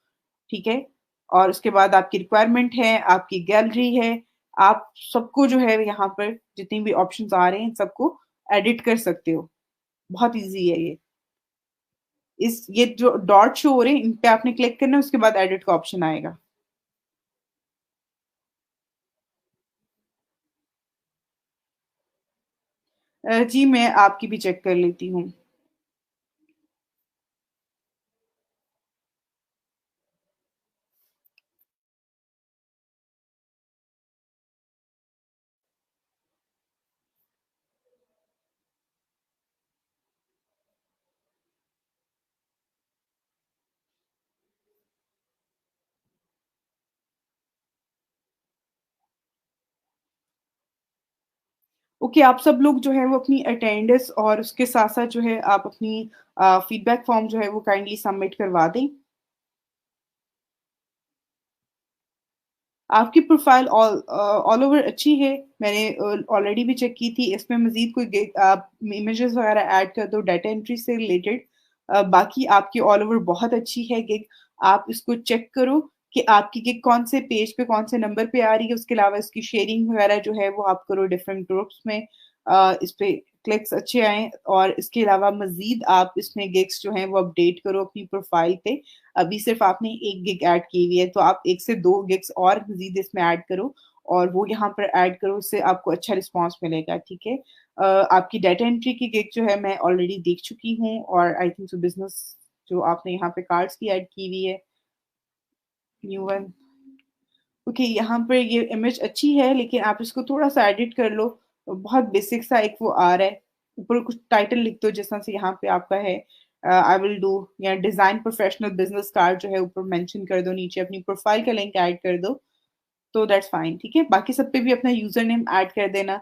ठीक है? और उसके बाद आपकी रिक्वायरमेंट है, आपकी गैलरी है, आप सबको जो है यहाँ पर जितनी भी ऑप्शंस आ रहे हैं सबको एडिट कर सकते हो। बहुत इजी है ये। इस ये जो डॉट शो हो रहे हैं इन पे आपने क्लिक करना है, उसके बाद एडिट का ऑप्शन आएगा। जी मैं आपकी भी चेक कर लेती हूँ। ओके, आप सब लोग जो है वो अपनी अटेंडेंस और उसके साथ-साथ जो है आप अपनी फीडबैक फॉर्म जो है वो काइंडली सबमिट करवा दें। आपकी प्रोफाइल ऑल ओवर अच्छी है। मैंने ऑलरेडी भी चेक की थी। इसमें मज़ीद कोई आप इमेजेस वगैरह ऐड कर दो डाटा एंट्री से रिलेटेड। बाकी आपकी ऑल ओवर बहुत अच्छी है गिग। आप इसको चेक करो कि आपकी गिग कौन से पेज पे, कौन से नंबर पे आ रही है। उसके अलावा इसकी शेयरिंग वगैरह जो है वो आप करो डिफरेंट ग्रुप्स में। इस पे क्लिक्स अच्छे आएँ और इसके अलावा मज़ीद आप इसमें गिग्स जो हैं वो अपडेट करो अपनी प्रोफाइल पे। अभी सिर्फ आपने 1 गिग ऐड की हुई है, तो आप 1 से 2 गिग्स और मज़ीद इसमें ऐड करो और वो यहाँ पर ऐड करो, उससे आपको अच्छा रिस्पॉन्स मिलेगा, ठीक है? आपकी डाटा एंट्री की गिग जो है मैं ऑलरेडी देख चुकी हूँ और आई थिंक सो बिज़नेस जो आपने यहाँ पे कार्ड्स की ऐड की हुई है, न्यू वन। ओके, यहाँ पर ये इमेज अच्छी है लेकिन आप इसको थोड़ा-सा एडिट कर लो। बहुत बेसिक सा एक वो आ रहा है। ऊपर कुछ टाइटल लिख दो जिस तरह से यहाँ पे आपका है आई विल डू या डिज़ाइन प्रोफेशनल बिज़नेस कार्ड जो है ऊपर मेंशन कर दो, नीचे अपनी प्रोफाइल का लिंक ऐड कर दो, तो दैट्स फाइन, ठीक है? बाकी सब पे भी अपना यूज़र नेम ऐड कर देना।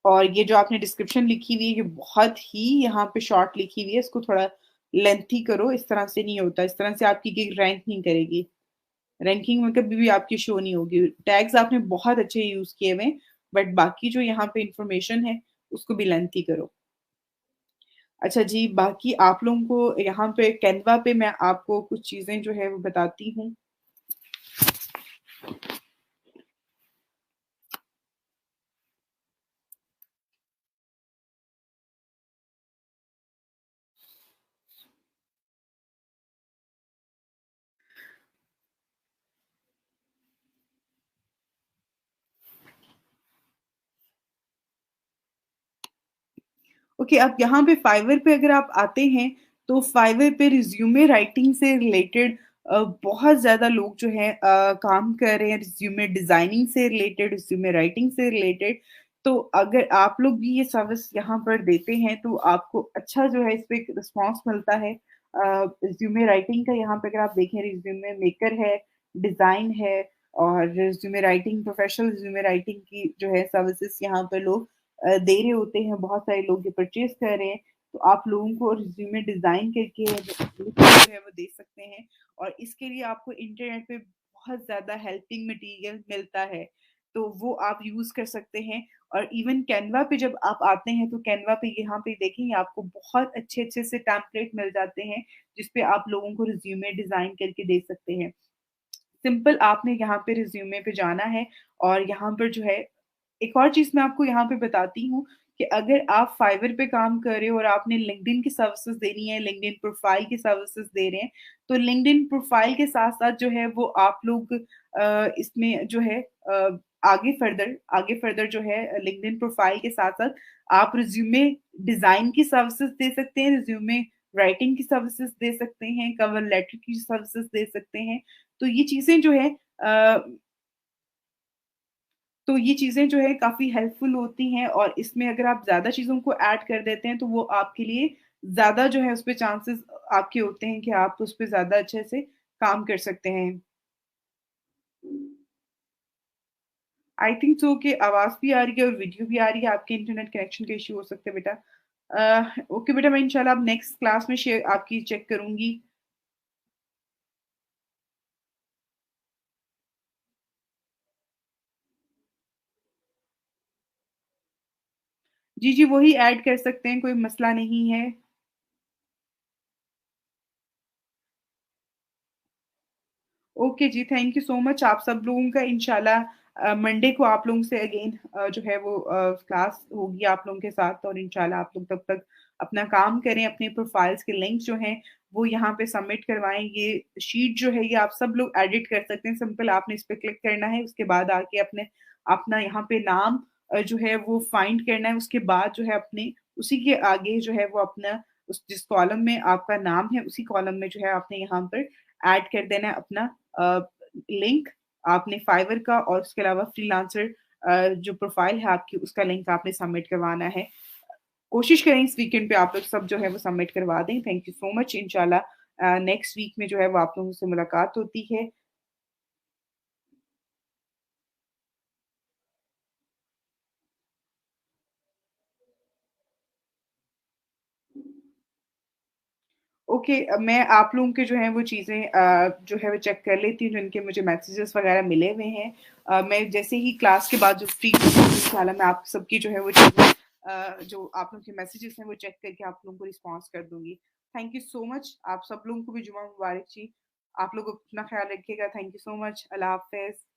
और ये जो आपने डिस्क्रिप्शन लिखी हुई है, ये बहुत ही यहाँ पे शॉर्ट लिखी हुई है, इसको थोड़ा लेंथी करो, इस तरह से नहीं होता, इस तरह से आपकी गिग रैंक नहीं करेगी। रैंकिंग में कभी भी आपकी शो नहीं होगी। टैग्स आपने बहुत अच्छे यूज़ किए हुए हैं, बट बाकी जो यहाँ पे इन्फॉर्मेशन है, उसको भी लेंथी करो। अच्छा जी, बाकी आप लोगों को यहाँ पे कैनवा पे मैं आपको कुछ चीज़ें जो है वो बताती हूँ। ओके, अब यहाँ पे फाइवर पे अगर आप आते हैं, तो फाइवर पे रिज़्यूमे राइटिंग से रिलेटेड बहुत ज़्यादा लोग जो हैं काम कर रहे हैं, रिज़्यूमे डिज़ाइनिंग से रिलेटेड, रिज़्यूमे राइटिंग से रिलेटेड। तो अगर आप लोग भी ये सर्विस यहाँ पर देते हैं, तो आपको अच्छा जो है इस पे एक रिस्पॉन्स मिलता है। रिज़्यूमे राइटिंग का यहाँ पे अगर आप देखें, रिज़्यूमे मेकर है, डिज़ाइन है और resume writing, professional resume writing की जो है सर्विसेज़ यहाँ पे लोग दे रहे होते हैं, बहुत सारे लोग ये परचेज़ कर रहे हैं, तो आप लोगों को रिज़्यूमे डिज़ाइन करके जो है वो दे सकते हैं और इसके लिए आपको इंटरनेट पे बहुत ज़्यादा हेल्पिंग मटीरियल मिलता है। तो वो आप यूज़ कर सकते हैं। और इवन कैनवा पे जब आप आते हैं, तो कैनवा पे यहाँ पे देखेंगे आपको बहुत अच्छे-अच्छे से टेम्पलेट मिल जाते हैं, जिस पे आप लोगों को रिज़्यूमे डिज़ाइन करके दे सकते हैं। सिंपल आपने यहाँ पे रिज़्यूमे पे जाना है और यहाँ पर जो है एक और चीज़ मैं आपको यहाँ पे बताती हूँ कि अगर आप फाइवर पे काम कर रहे हो और आपने लिंक्डइन की सर्विसेज़ देनी है, लिंक्डइन प्रोफ़ाइल की सर्विसेज़ दे रहे हैं, तो लिंक्डइन प्रोफ़ाइल के साथ-साथ जो है वो आप लोग इसमें जो है आगे फ़र्दर जो है लिंक्डइन प्रोफ़ाइल के साथ-साथ आप रिज़्यूमे डिज़ाइन की सर्विसेज़ दे सकते हैं, रिज़्यूमे राइटिंग की सर्विसेज़ दे सकते हैं, कवर लेटर की सर्विसेज़ दे सकते हैं। तो ये चीज़ें जो है अ, तो ये चीज़ें जो है काफ़ी हेल्पफुल होती हैं और इसमें अगर आप ज़्यादा चीज़ों को ऐड कर देते हैं, तो वो आपके लिए ज़्यादा जो है उसपे चांसेस आपके होते हैं कि आप उसपे ज़्यादा अच्छे से काम कर सकते हैं। आई थिंक सो कि आवाज़ भी आ रही है और वीडियो भी आ रही है, आपके इंटरनेट कनेक्शन के इश्यू हो सकते हैं बेटा। ओके बेटा, मैं इंशाल्लाह अब नेक्स्ट क्लास में शेयर आपकी चेक करूँगी। जी, जी, वही ऐड कर सकते हैं, कोई मसला नहीं है। ओके जी, थैंक यू सो मच। आप सब लोगों का इंशाल्लाह मंडे को आप लोगों से अगेन जो है वो क्लास होगी आप लोगों के साथ और इंशाल्लाह आप लोग तब तक अपना काम करें, अपने प्रोफाइल्स के लिंक्स जो हैं वो यहाँ पे सबमिट करवाएँ। ये शीट जो है ये आप सब लोग एडिट कर सकते हैं, सिंपल आपने इस पे क्लिक करना है, उसके बाद आके अपने अपना यहाँ पे नाम जो है वो फाइंड करना है, उसके बाद जो है अपने उसी के आगे जो है वो अपना उस जिस कॉलम में आपका नाम है, उसी कॉलम में जो है आपने यहाँ पर ऐड कर देना है अपना अ, लिंक आपने फाइवर का और उसके अलावा फ्रीलांसर जो प्रोफाइल है आपकी उसका लिंक आपने सबमिट करवाना है। कोशिश करें इस वीकेंड पे आप लोग सब जो है वो सबमिट करवा दें। Thank you so much. इंशाल्लाह नेक्स्ट वीक में जो है वो आप लोगों से मुलाकात होती है। ओके, मैं आप लोगों के जो हैं वो चीज़ें जो है वो चेक कर लेती हूँ जिनके मुझे मैसेजेस वगैरह मिले हुए हैं। मैं जैसे ही क्लास के बाद जो फ्री इंशाल्लाह मैं आप सबकी जो है वो चीज़ें जो आप लोगों के मैसेजेस हैं वो चेक करके आप लोगों को रिस्पॉन्स कर दूँगी। Thank you so much. आप सब लोगों को भी जुमा मुबारक जी। आप लोग अपना ख़्याल रखिएगा। Thank you so much. अल्लाह हाफ़िज़।